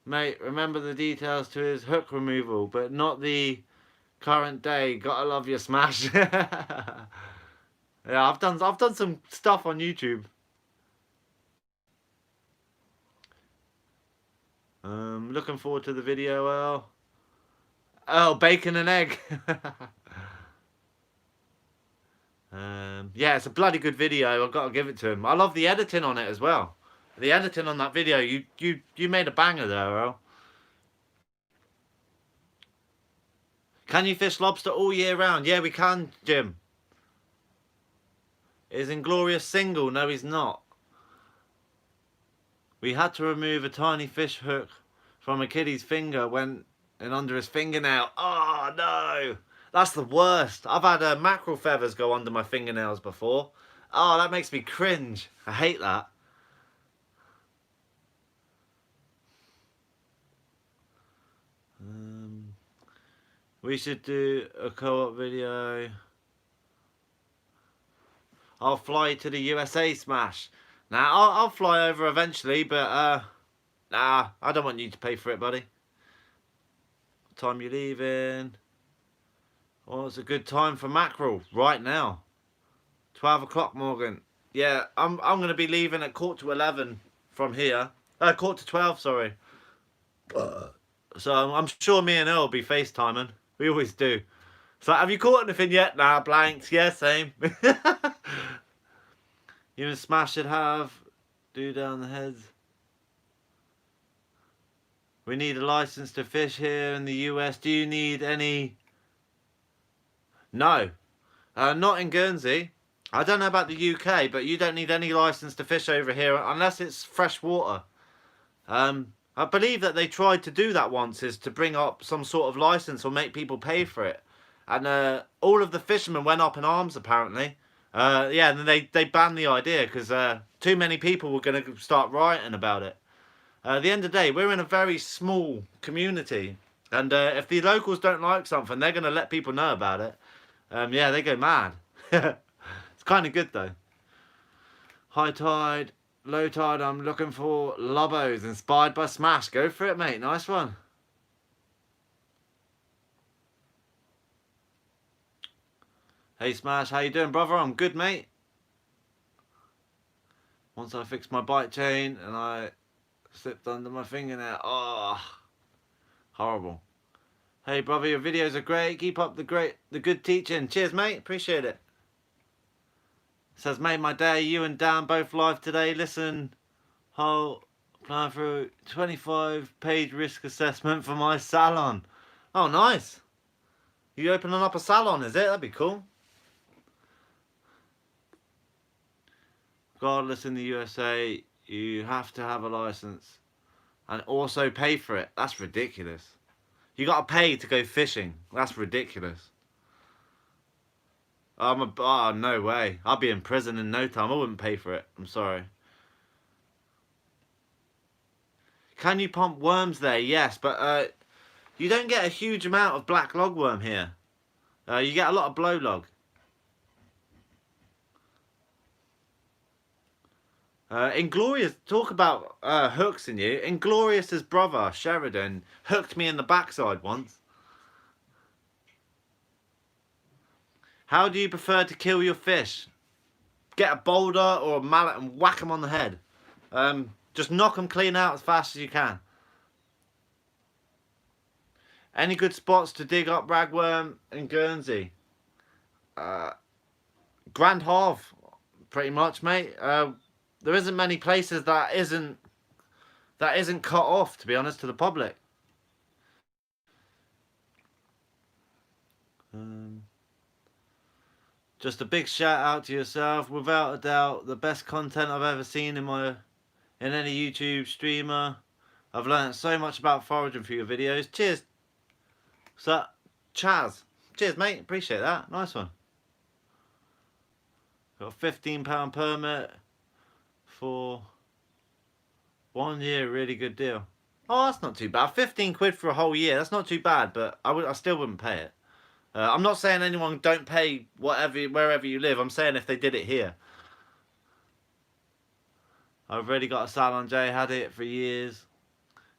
Mate, remember the details to his hook removal, but not the current day. Gotta love your Smash. Yeah, I've done some stuff on YouTube. Looking forward to the video, Earl. Oh, bacon and egg. Yeah, it's a bloody good video. I've got to give it to him. I love the editing on it as well. The editing on that video, you made a banger there, Earl. Can you fish lobster all year round? Yeah, we can, Jim. Is Inglorious single? No, he's not. We had to remove a tiny fish hook from a kiddie's finger when and under his fingernail. Oh, no. That's the worst. I've had mackerel feathers go under my fingernails before. Oh, that makes me cringe. I hate that. We should do a co-op video. I'll fly to the USA, Smash. Now, I'll fly over eventually, but nah, I don't want you to pay for it, buddy. What time you leaving? Oh, it's a good time for mackerel right now. 12 o'clock, Morgan. Yeah, I'm gonna be leaving at 11:15 from here. 11:45, sorry. So I'm sure me and Earl will be FaceTiming. We always do. So have you caught anything yet? Nah, blanks. Yeah, same. You and Smash should have. Do down the heads. We need a license to fish here in the US. Do you need any? No. Not in Guernsey. I don't know about the UK, but you don't need any license to fish over here unless it's fresh water. I believe that they tried to do that once, is to bring up some sort of license or make people pay for it. And all of the fishermen went up in arms, apparently. Yeah, and then they banned the idea because too many people were going to start rioting about it. At the end of the day, we're in a very small community. And if the locals don't like something, they're going to let people know about it. Yeah, they go mad. It's kind of good, though. High tide, low tide, I'm looking for Lobos, inspired by Smash. Go for it, mate. Nice one. Hey, Smash, how you doing, brother? I'm good, mate. Once I fixed my bike chain and I slipped under my fingernail. Oh, horrible. Hey, brother, your videos are great. Keep up the good teaching. Cheers, mate. Appreciate it. Says, made my day. You and Dan both live today. Listen, whole plan through 25-page risk assessment for my salon. Oh, nice. You opening up a salon, is it? That'd be cool. Regardless, in the USA, you have to have a license and also pay for it. That's ridiculous. You got to pay to go fishing. That's ridiculous. Oh, no way. I'll be in prison in no time. I wouldn't pay for it. I'm sorry. Can you pump worms there? Yes, but you don't get a huge amount of black logworm here. You get a lot of blow log. Inglorious, talk about hooks in you. Inglorious's brother, Sheridan, hooked me in the backside once. How do you prefer to kill your fish? Get a boulder or a mallet and whack them on the head. Just knock them clean out as fast as you can. Any good spots to dig up ragworm in Guernsey? Grand Half, pretty much, mate. There isn't many places that isn't cut off, to be honest, to the public. Just a big shout out to yourself. Without a doubt, the best content I've ever seen in any YouTube streamer. I've learned so much about foraging through your videos. Cheers. So, Chaz. Cheers, mate. Appreciate that. Nice one. Got a £15 permit for 1 year. Really good deal. Oh, that's not too bad. 15 quid for a whole year. That's not too bad, but I still wouldn't pay it. I'm not saying anyone don't pay wherever you live. I'm saying if they did it here. I've already got a salon, Jay. Had it for years.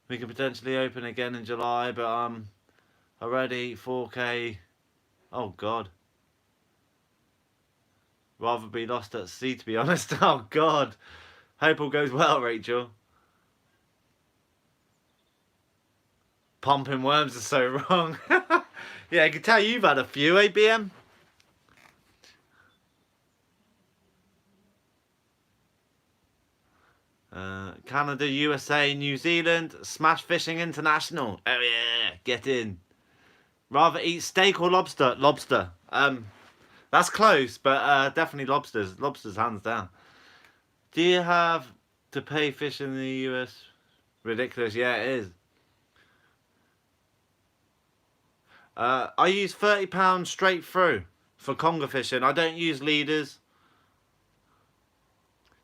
We can potentially open again in July, but already 4K. Oh God. Rather be lost at sea, to be honest. Oh God. Hope all goes well, Rachel. Pumping worms is so wrong. Yeah, I can tell you've had a few, eh, BM? Canada, USA, New Zealand, Smash Fishing International. Oh yeah, get in. Rather eat steak or lobster? Lobster. That's close, but definitely lobsters. Lobsters, hands down. Do you have to pay fish in the US? Ridiculous. Yeah, it is. I use £30 straight through for conger fishing. I don't use leaders.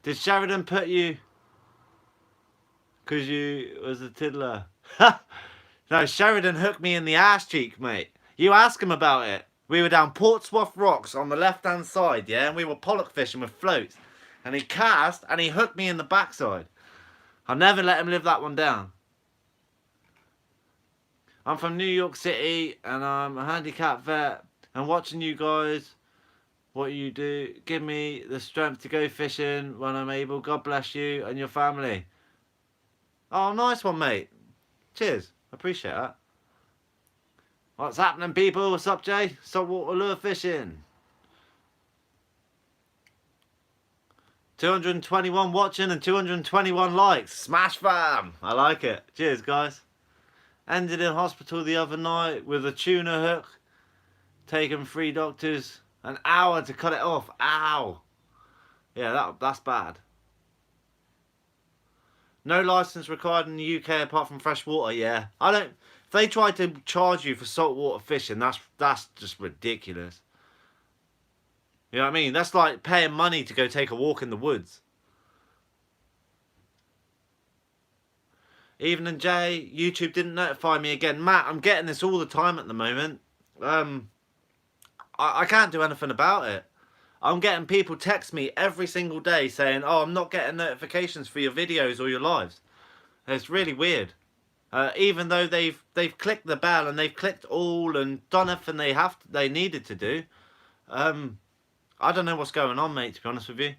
Did Sheridan put you because you was a tiddler? No, Sheridan hooked me in the ass cheek, mate. You ask him about it. We were down Portsmouth Rocks on the left-hand side, yeah, and we were pollock fishing with floats. And he cast, and he hooked me in the backside. I'll never let him live that one down. I'm from New York City, and I'm a handicap vet. And watching you guys, what you do, give me the strength to go fishing when I'm able. God bless you and your family. Oh, nice one, mate. Cheers. I appreciate that. What's happening, people? What's up, Jay? Saltwater lure fishing. 221 watching and 221 likes. Smash fam. I like it. Cheers, guys. Ended in hospital the other night with a tuna hook. Taken 3 doctors. An hour to cut it off. Ow. Yeah, that's bad. No license required in the UK apart from freshwater. Yeah, I don't. If they try to charge you for saltwater fishing, that's just ridiculous. You know what I mean? That's like paying money to go take a walk in the woods. Evening, Jay. YouTube didn't notify me again. Matt, I'm getting this all the time at the moment. I can't do anything about it. I'm getting people text me every single day saying, "Oh, I'm not getting notifications for your videos or your lives." It's really weird. Even though they've clicked the bell and they've clicked all and done everything they needed to do. I don't know what's going on, mate, to be honest with you.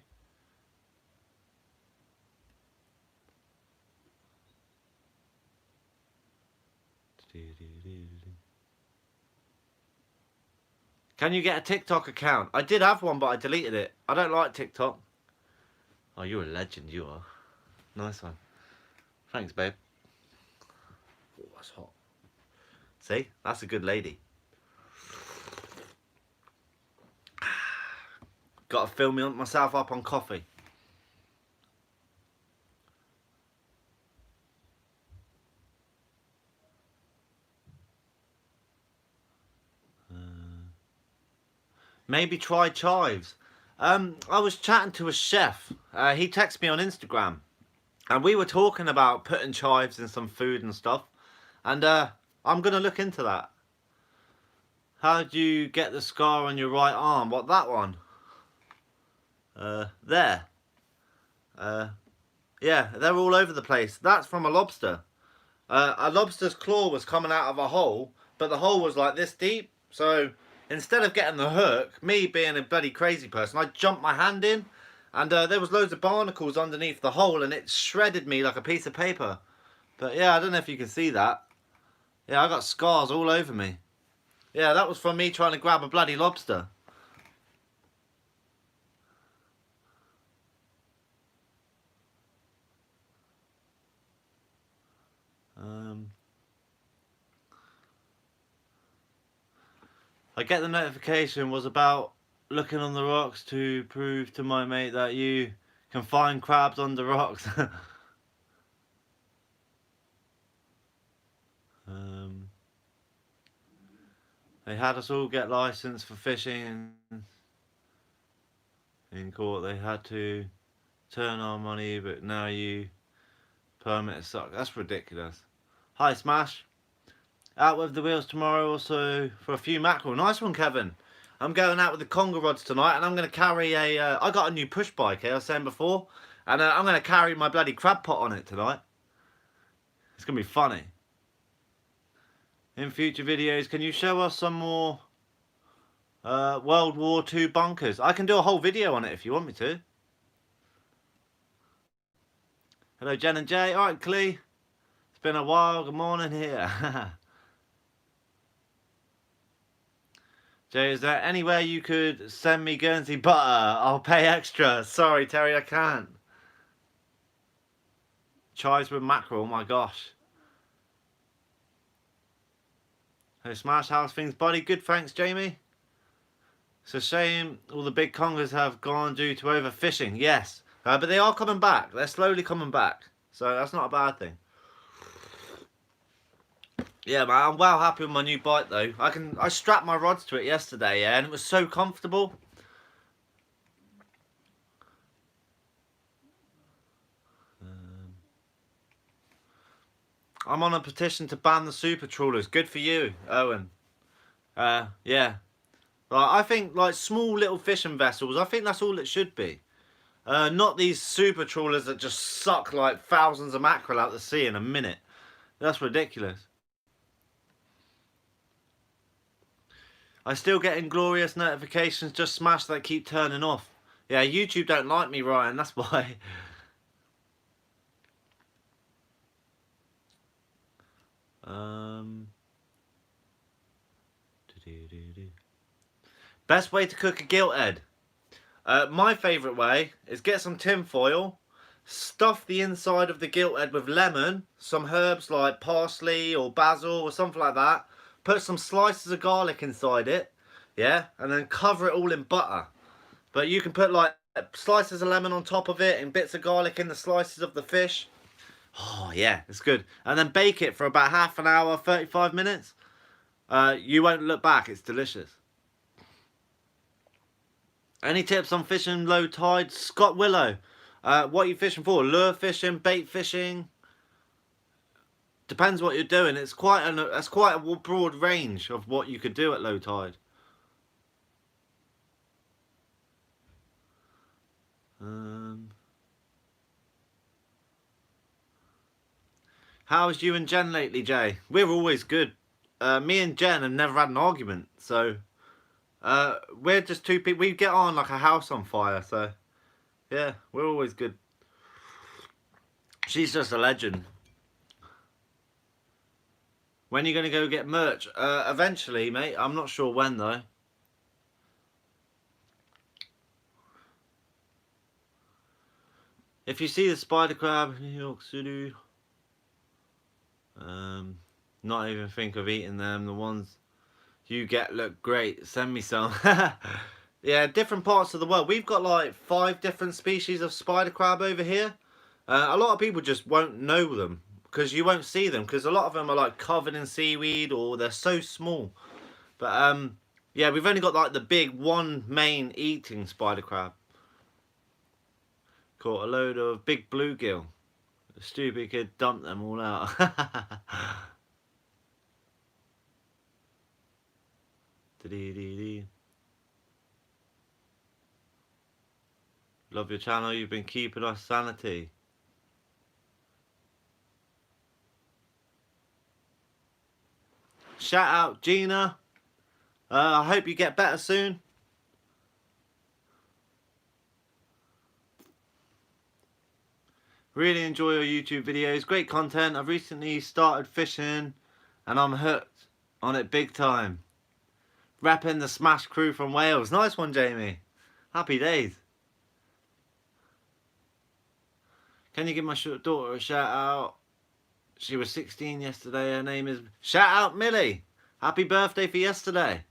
Can you get a TikTok account? I did have one, but I deleted it. I don't like TikTok. Oh, you're a legend, you are. Nice one. Thanks, babe. Oh, that's hot. See? That's a good lady. Got to fill myself up on coffee. Maybe try chives. I was chatting to a chef. He texted me on Instagram, and we were talking about putting chives in some food and stuff. And I'm gonna look into that. How do you get the scar on your right arm? What, that one? There. Yeah, they're all over the place. That's from a lobster. A lobster's claw was coming out of a hole, but the hole was like this deep. So instead of getting the hook, me being a bloody crazy person, I jumped my hand in, and there was loads of barnacles underneath the hole, and it shredded me like a piece of paper. But yeah, I don't know if you can see that. Yeah, I got scars all over me. Yeah, that was from me trying to grab a bloody lobster. I get the notification was about looking on the rocks to prove to my mate that you can find crabs under rocks. They had us all get licensed for fishing in court. They had to turn our money, but now you permit suck. That's ridiculous. Hi Smash. Out with the wheels tomorrow also for a few mackerel. Nice one, Kevin. I'm going out with the conger rods tonight, and I'm going to carry a... I got a new push bike, I was saying before. And I'm going to carry my bloody crab pot on it tonight. It's going to be funny. In future videos, can you show us some more World War II bunkers? I can do a whole video on it if you want me to. Hello, Jen and Jay. All right, Clee. It's been a while. Good morning here. Jay, is there anywhere you could send me Guernsey butter? I'll pay extra. Sorry, Terry, I can't. Chives with mackerel, oh my gosh. Hey, Smash, how's things, buddy? Good, thanks, Jamie. It's a shame all the big congers have gone due to overfishing. Yes, but they are coming back. They're slowly coming back. So that's not a bad thing. Yeah, man, I'm well happy with my new bike though. I strapped my rods to it yesterday, yeah, and it was so comfortable. I'm on a petition to ban the super trawlers. Good for you, Owen. Yeah. I think like small little fishing vessels, I think that's all it should be. Not these super trawlers that just suck like thousands of mackerel out the sea in a minute. That's ridiculous. I still get inglorious notifications, just Smash that keep turning off. Yeah, YouTube don't like me, Ryan, that's why. Best way to cook a gilt head. My favourite way is get some tin foil, stuff the inside of the gilt head with lemon, some herbs like parsley or basil or something like that, put some slices of garlic inside it, yeah, and then cover it all in butter. But you can put like slices of lemon on top of it and bits of garlic in the slices of the fish. Oh yeah, it's good. And then bake it for about half an hour, 35 minutes. You won't look back, it's delicious. Any tips on fishing low tide? Scott Willow. What are you fishing for? Lure fishing, bait fishing? Depends what you're doing. It's quite a broad range of what you could do at low tide. How's you and Jen lately, Jay? We're always good. Me and Jen have never had an argument, so we're just two people. We get on like a house on fire, so yeah, we're always good. She's just a legend. When are you going to go get merch? Eventually, mate. I'm not sure when, though. If you see the spider crab in New York City, not even think of eating them. The ones you get look great. Send me some. Yeah, different parts of the world. We've got like 5 different species of spider crab over here. A lot of people just won't know them because you won't see them because a lot of them are like covered in seaweed or they're so small. But Yeah, we've only got like the big one main eating spider crab. Caught a load of big bluegill. The stupid kid dumped them all out. Love your channel, you've been keeping us sanity. Shout out Gina. I hope you get better soon. Really enjoy your YouTube videos. Great content. I've recently started fishing and I'm hooked on it big time. Repping the Smash crew from Wales. Nice one, Jamie. Happy days. Can you give my daughter a shout out? She was 16 yesterday. Her name is... Shout out Millie. Happy birthday for yesterday.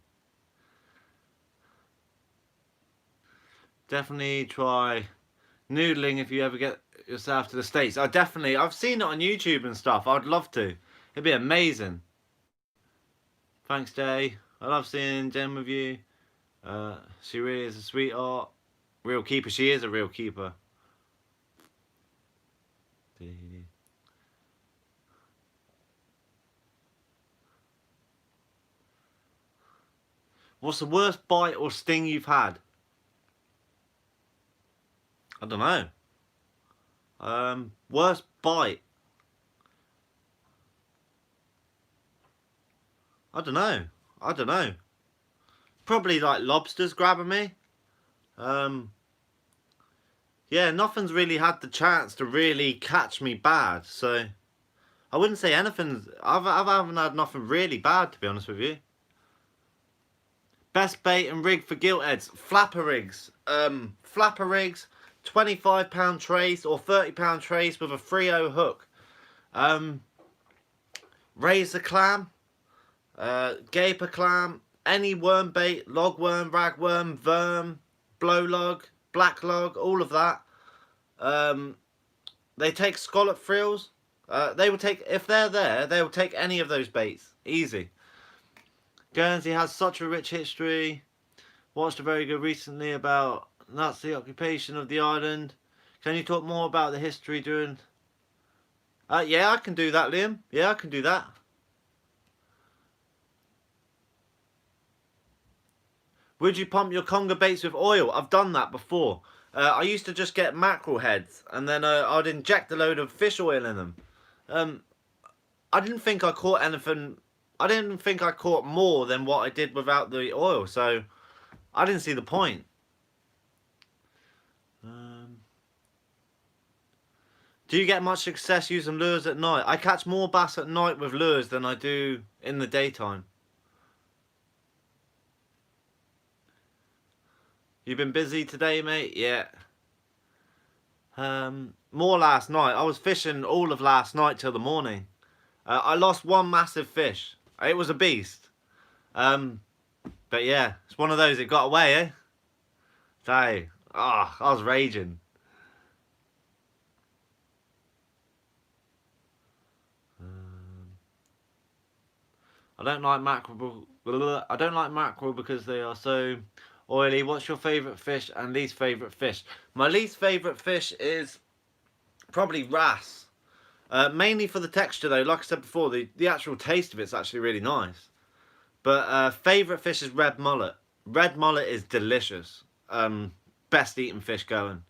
Definitely try noodling if you ever get yourself to the States. I've seen it on YouTube and stuff. I'd love to. It'd be amazing. Thanks, Day. I love seeing Jen with you. She really is a sweetheart. Real keeper. She is a real keeper. What's the worst bite or sting you've had? I don't know. Worst bite. I don't know. Probably like lobsters grabbing me. Yeah, nothing's really had the chance to really catch me bad, so I wouldn't say anything. I haven't had nothing really bad, to be honest with you. Best bait and rig for gilt heads. Flapper rigs. Flapper rigs, £25 trace or £30 trace with a 3/0 hook. Razor clam, gaper clam, any worm bait, logworm, ragworm, worm, blow log, black log, all of that. They take scallop frills. They will take, if they're there, they will take any of those baits. Easy. Guernsey has such a rich history. Watched a very good recently about Nazi occupation of the island. Can you talk more about the history during... yeah, I can do that, Liam. Yeah, I can do that. Would you pump your conger baits with oil? I've done that before. I used to just get mackerel heads and then I'd inject a load of fish oil in them. I didn't think I caught anything. I didn't think I caught more than what I did without the oil, so I didn't see the point. Do you get much success using lures at night? I catch more bass at night with lures than I do in the daytime. You been busy today, mate? Yeah. More last night. I was fishing all of last night till the morning. I lost one massive fish. It was a beast. But yeah, it's one of those. It got away, eh? So, I was raging. I don't like mackerel. I don't like mackerel because they are so oily. What's your favourite fish and least favourite fish? My least favourite fish is probably wrasse. Mainly for the texture though. Like I said before, the actual taste of it's actually really nice. But favourite fish is red mullet. Red mullet is delicious. Best eating fish going.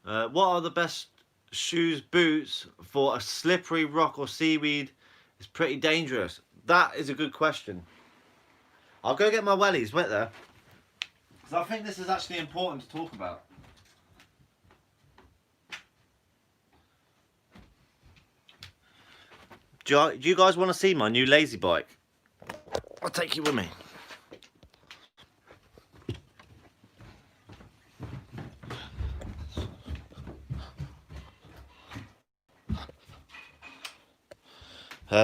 What are the best shoes, boots for a slippery rock or seaweed? It's pretty dangerous. That is a good question. I'll go get my wellies with there, because I think this is actually important to talk about. Do you guys want to see my new lazy bike? I'll take you with me.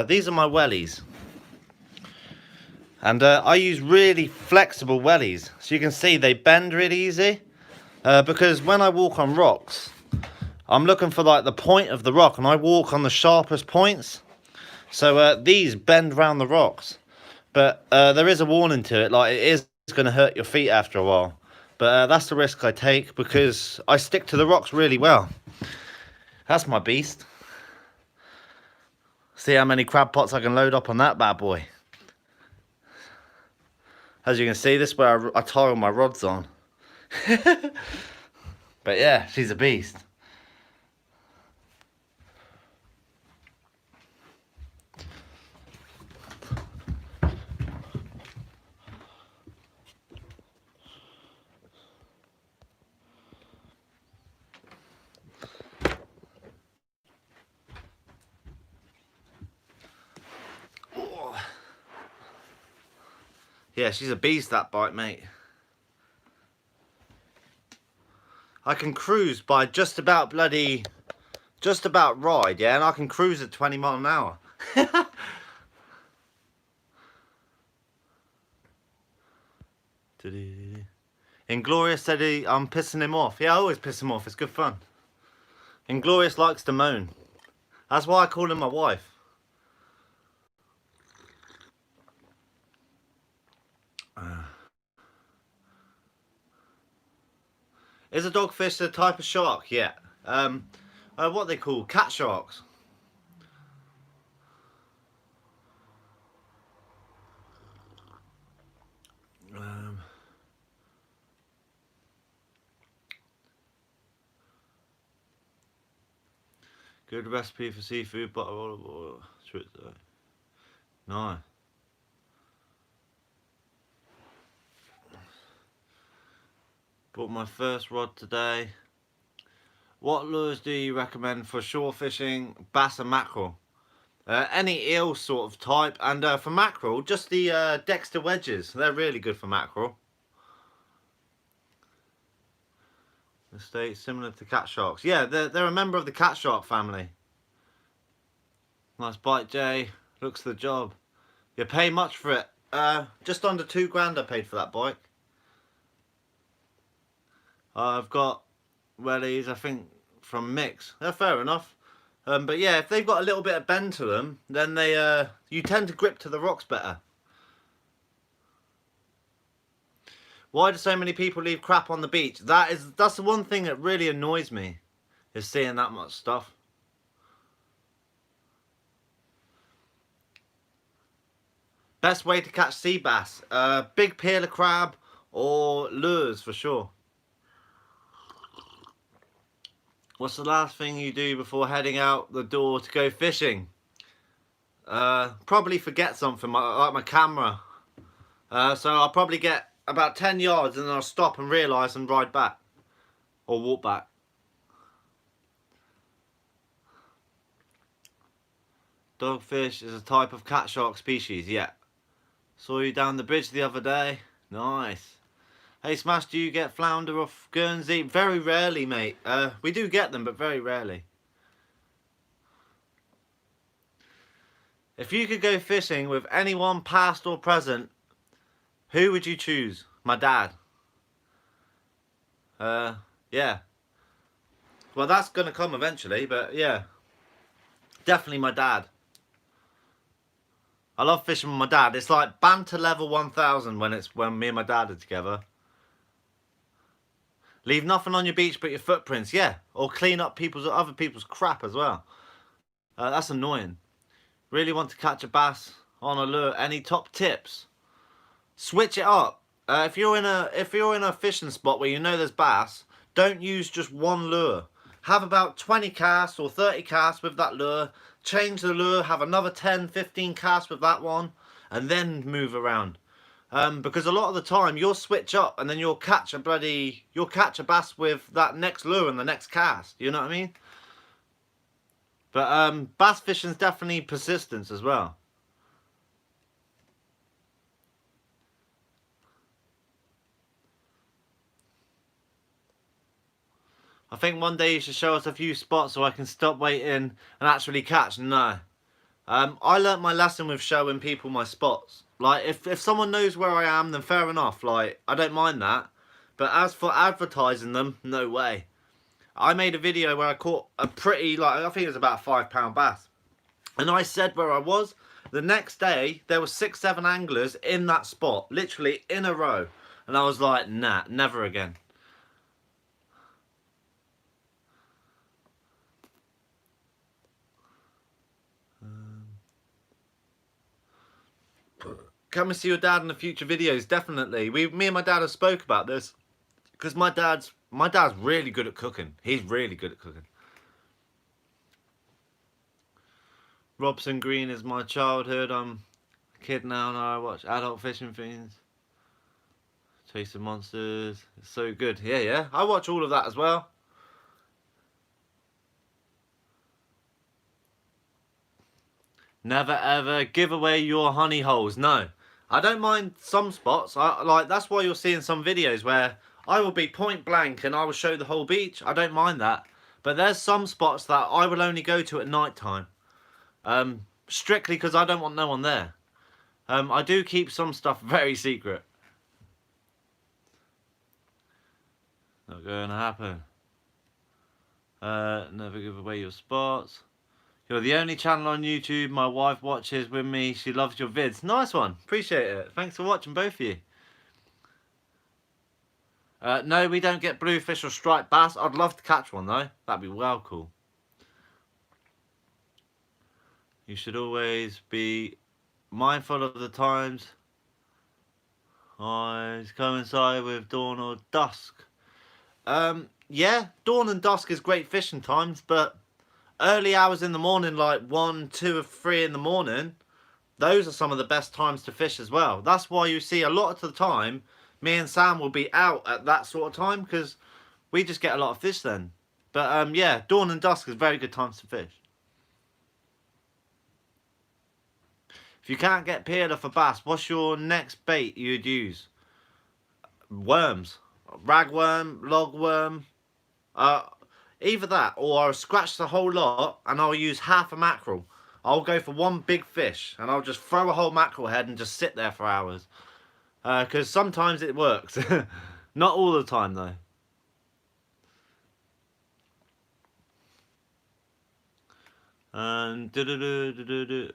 These are my wellies. And I use really flexible wellies. So you can see they bend really easy. Because when I walk on rocks, I'm looking for like the point of the rock and I walk on the sharpest points. So these bend round the rocks, but there is a warning to it. Like, it is going to hurt your feet after a while. But that's the risk I take because I stick to the rocks really well. That's my beast. See how many crab pots I can load up on that bad boy. As you can see, this is where I tie all my rods on. But yeah, she's a beast. Yeah, she's a beast, that bite, mate. I can cruise by just about ride, yeah, and I can cruise at 20 miles an hour. Inglorious said I'm pissing him off. Yeah, I always piss him off, it's good fun. Inglorious likes to moan. That's why I call him my wife. Is a dogfish a type of shark? Yeah. What they call cat sharks. Good recipe for seafood, butter, olive oil. Nice. Bought my first rod today. What lures do you recommend for shore fishing, bass and mackerel? Any eel sort of type, and for mackerel, just the Dexter wedges. They're really good for mackerel. The state similar to cat sharks. Yeah, they're a member of the cat shark family. Nice bite, Jay. Looks the job. You pay much for it. Just under £2 I paid for that bike. I've got wellies, I think, from Mix. They're fair enough. But yeah, if they've got a little bit of bend to them, then you tend to grip to the rocks better. Why do so many people leave crap on the beach? That's the one thing that really annoys me, is seeing that much stuff. Best way to catch sea bass, big peeler crab or lures for sure. What's the last thing you do before heading out the door to go fishing? Probably forget something, like my camera. So I'll probably get about 10 yards and then I'll stop and realise and ride back. Or walk back. Dogfish is a type of cat shark species, yeah. Saw you down the bridge the other day. Nice. Hey Smash, do you get flounder off Guernsey? Very rarely, mate. We do get them, but very rarely. If you could go fishing with anyone past or present, who would you choose? My dad. Yeah. Well, that's gonna come eventually, but yeah. Definitely my dad. I love fishing with my dad. It's like banter level 1000 when me and my dad are together. Leave nothing on your beach but your footprints, yeah. Or clean up other people's crap as well. That's annoying. Really want to catch a bass on a lure. Any top tips? Switch it up. If you're in a fishing spot where you know there's bass, don't use just one lure. Have about 20 casts or 30 casts with that lure. Change the lure, have another 10, 15 casts with that one, and then move around. Because a lot of the time you'll switch up and then you'll catch a bass with that next lure and the next cast. You know what I mean? But bass fishing's definitely persistence as well. I think one day you should show us a few spots so I can stop waiting and actually catch. No. I learnt my lesson with showing people my spots. Like, if someone knows where I am, then fair enough. Like, I don't mind that. But as for advertising them, no way. I made a video where I caught a pretty, like, I think it was about a £5 bass. And I said where I was. The next day, there were 6, 7 anglers in that spot, literally in a row. And I was like, nah, never again. Come and see your dad in the future videos, definitely. Me and my dad have spoke about this. Because my dad's really good at cooking. He's really good at cooking. Robson Green is my childhood. I'm a kid now and I watch adult fishing things. Chasing Monsters. It's so good. Yeah, yeah. I watch all of that as well. Never ever give away your honey holes. No. I don't mind some spots. That's why you're seeing some videos where I will be point blank and I will show the whole beach. I don't mind that. But there's some spots that I will only go to at night time. Strictly because I don't want no one there. I do keep some stuff very secret. Not going to happen. Never give away your spots. You're the only channel on YouTube my wife watches with me. She loves your vids. Nice one. Appreciate it. Thanks for watching, both of you. No, we don't get bluefish or striped bass. I'd love to catch one, though. That'd be well cool. You should always be mindful of the times. Eyes coincide with dawn or dusk. Yeah, dawn and dusk is great fishing times, but early hours in the morning, like 1, 2 or 3 in the morning, those are some of the best times to fish as well. That's why you see a lot of the time, me and Sam will be out at that sort of time, because we just get a lot of fish then. But yeah, dawn and dusk is very good times to fish. If you can't get peeler for bass, what's your next bait you'd use? Worms. Ragworm, logworm. Either that, or I'll scratch the whole lot and I'll use half a mackerel. I'll go for one big fish and I'll just throw a whole mackerel head and just sit there for hours. Because sometimes it works. Not all the time though. And do the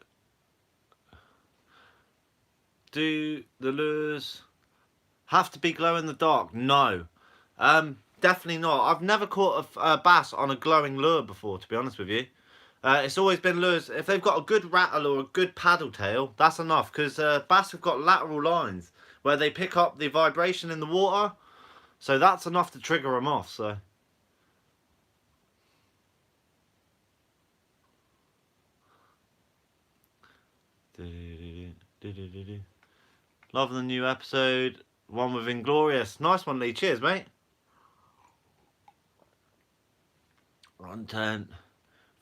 lures have to be glow in the dark? No. Definitely not. I've never caught a bass on a glowing lure before, to be honest with you. It's always been lures. If they've got a good rattle or a good paddle tail, that's enough. Because bass have got lateral lines where they pick up the vibration in the water. So that's enough to trigger them off. So. Loving the new episode. One with Inglorious. Nice one, Lee. Cheers, mate. Content.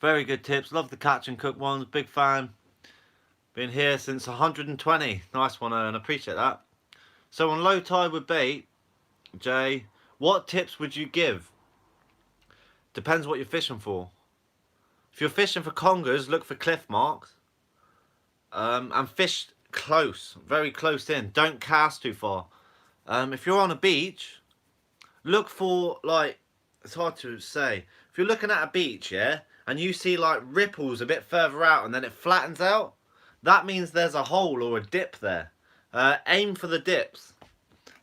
Very good tips. Love the catch and cook ones. Big fan. Been here since 120. Nice one, Owen. Appreciate that. So on low tide with bait, Jay, what tips would you give? Depends what you're fishing for. If you're fishing for congers, look for cliff marks. And fish close, very close in. Don't cast too far. If you're on a beach, look for, like, it's hard to say. If you're looking at a beach, yeah, and you see like ripples a bit further out and then it flattens out, that means there's a hole or a dip there. Aim for the dips.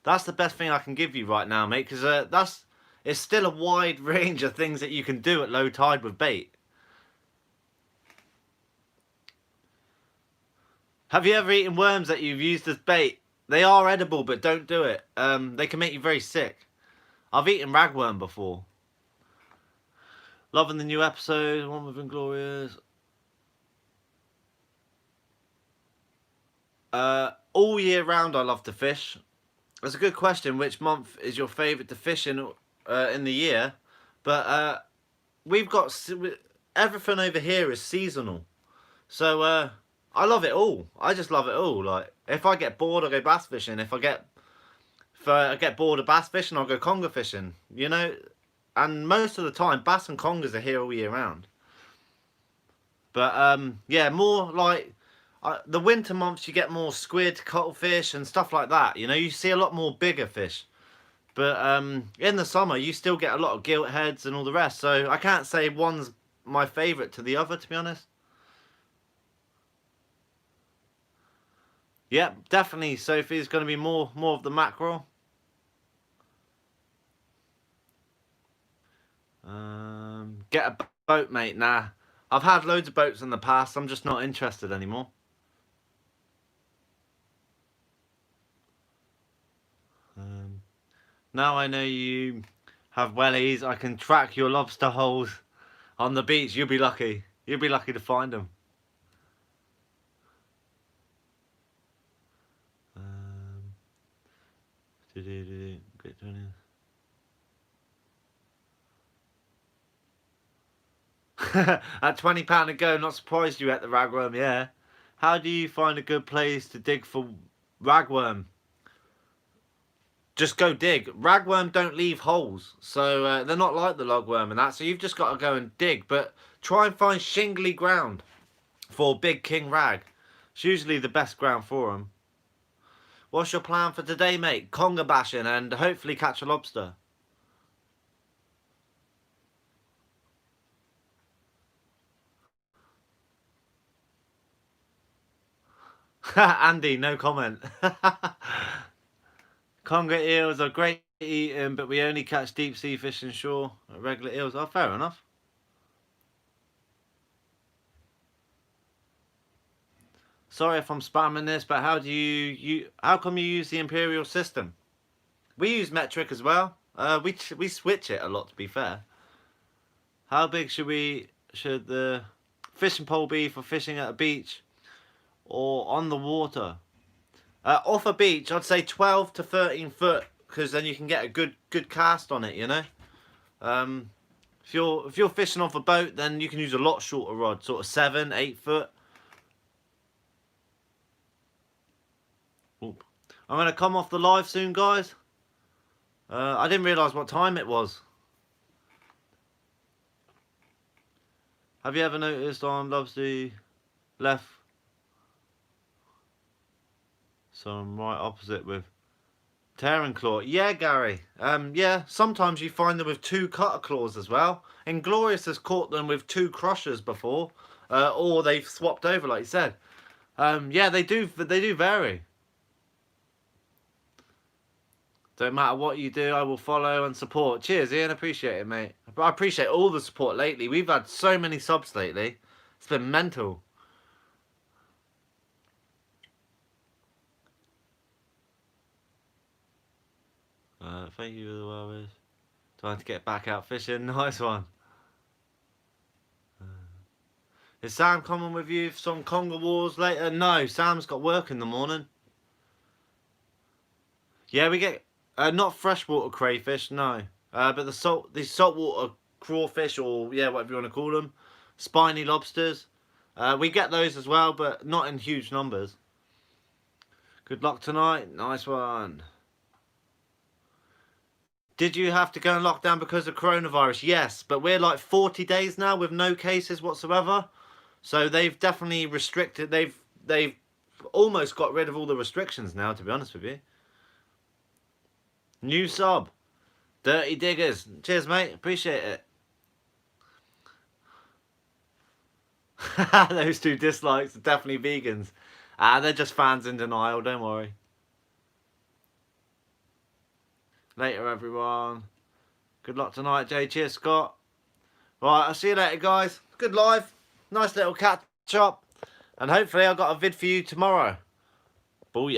That's the best thing I can give you right now, mate, because it's still a wide range of things that you can do at low tide with bait. Have you ever eaten worms that you've used as bait? They are edible, but don't do it. They can make you very sick. I've eaten ragworm before. Loving the new episode, one with Inglorious. All year round I love to fish. That's a good question. Which month is your favourite to fish in the year? But we've got everything over here is seasonal. So I love it all. I just love it all. Like, if I get bored, I go bass fishing. If I get bored of bass fishing, I'll go conger fishing. You know, and most of the time, bass and congers are here all year round. But yeah, more like the winter months, you get more squid, cuttlefish, and stuff like that. You know, you see a lot more bigger fish. But in the summer, you still get a lot of gilt heads and all the rest. So I can't say one's my favourite to the other, to be honest. Yep, definitely, Sophie. It's going to be more of the mackerel. Get a boat, mate. Nah. I've had loads of boats in the past. I'm just not interested anymore. Now I know you have wellies. I can track your lobster holes on the beach. You'll be lucky. You'll be lucky to find them. At £20 a go, not surprised you at the ragworm, yeah. How do you find a good place to dig for ragworm? Just go dig. Ragworm don't leave holes, so they're not like the logworm and that, so you've just got to go and dig, but try and find shingly ground for big king rag. It's usually the best ground for them. What's your plan for today, mate? Conger bashing and hopefully catch a lobster. Andy, no comment. Conger eels are great eating, but we only catch deep sea fish and shore. Regular eels. Oh, fair enough. Sorry if I'm spamming this, but how come you use the imperial system? We use metric as well. We switch it a lot, to be fair. How big should the fishing pole be for fishing at a beach or on the water? Off a beach, I'd say 12 to 13 foot, because then you can get a good cast on it. You know. If you're fishing off a boat, then you can use a lot shorter rod, sort of 7, 8 foot. Oop. I'm gonna come off the live soon, guys. I didn't realise what time it was. Have you ever noticed on lobster left? So I'm right opposite with tearing claw. Yeah, Gary. Yeah, sometimes you find them with 2 cutter claws as well. Inglorious has caught them with 2 crushers before, or they've swapped over, like you said. Yeah, they do vary. Don't matter what you do, I will follow and support. Cheers, Ian. Appreciate it, mate. I appreciate all the support lately. We've had so many subs lately. It's been mental. Thank you for the well. Trying to get back out fishing. Nice one. Is Sam coming with you for some Conga Wars later? No, Sam's got work in the morning. Yeah, we get not freshwater crayfish, no. But these saltwater crawfish, or yeah, whatever you want to call them, spiny lobsters. We get those as well, but not in huge numbers. Good luck tonight. Nice one. Did you have to go in lockdown because of coronavirus? Yes, but we're like 40 days now with no cases whatsoever. So they've definitely restricted. They've almost got rid of all the restrictions now, to be honest with you. New sub. Dirty Diggers. Cheers, mate. Appreciate it. Those 2 dislikes are definitely vegans. They're just fans in denial, don't worry. Later, everyone. Good luck tonight, Jay. Cheers, Scott. Right, I'll see you later, guys. Good live. Nice little catch up. And hopefully I've got a vid for you tomorrow. Booyah.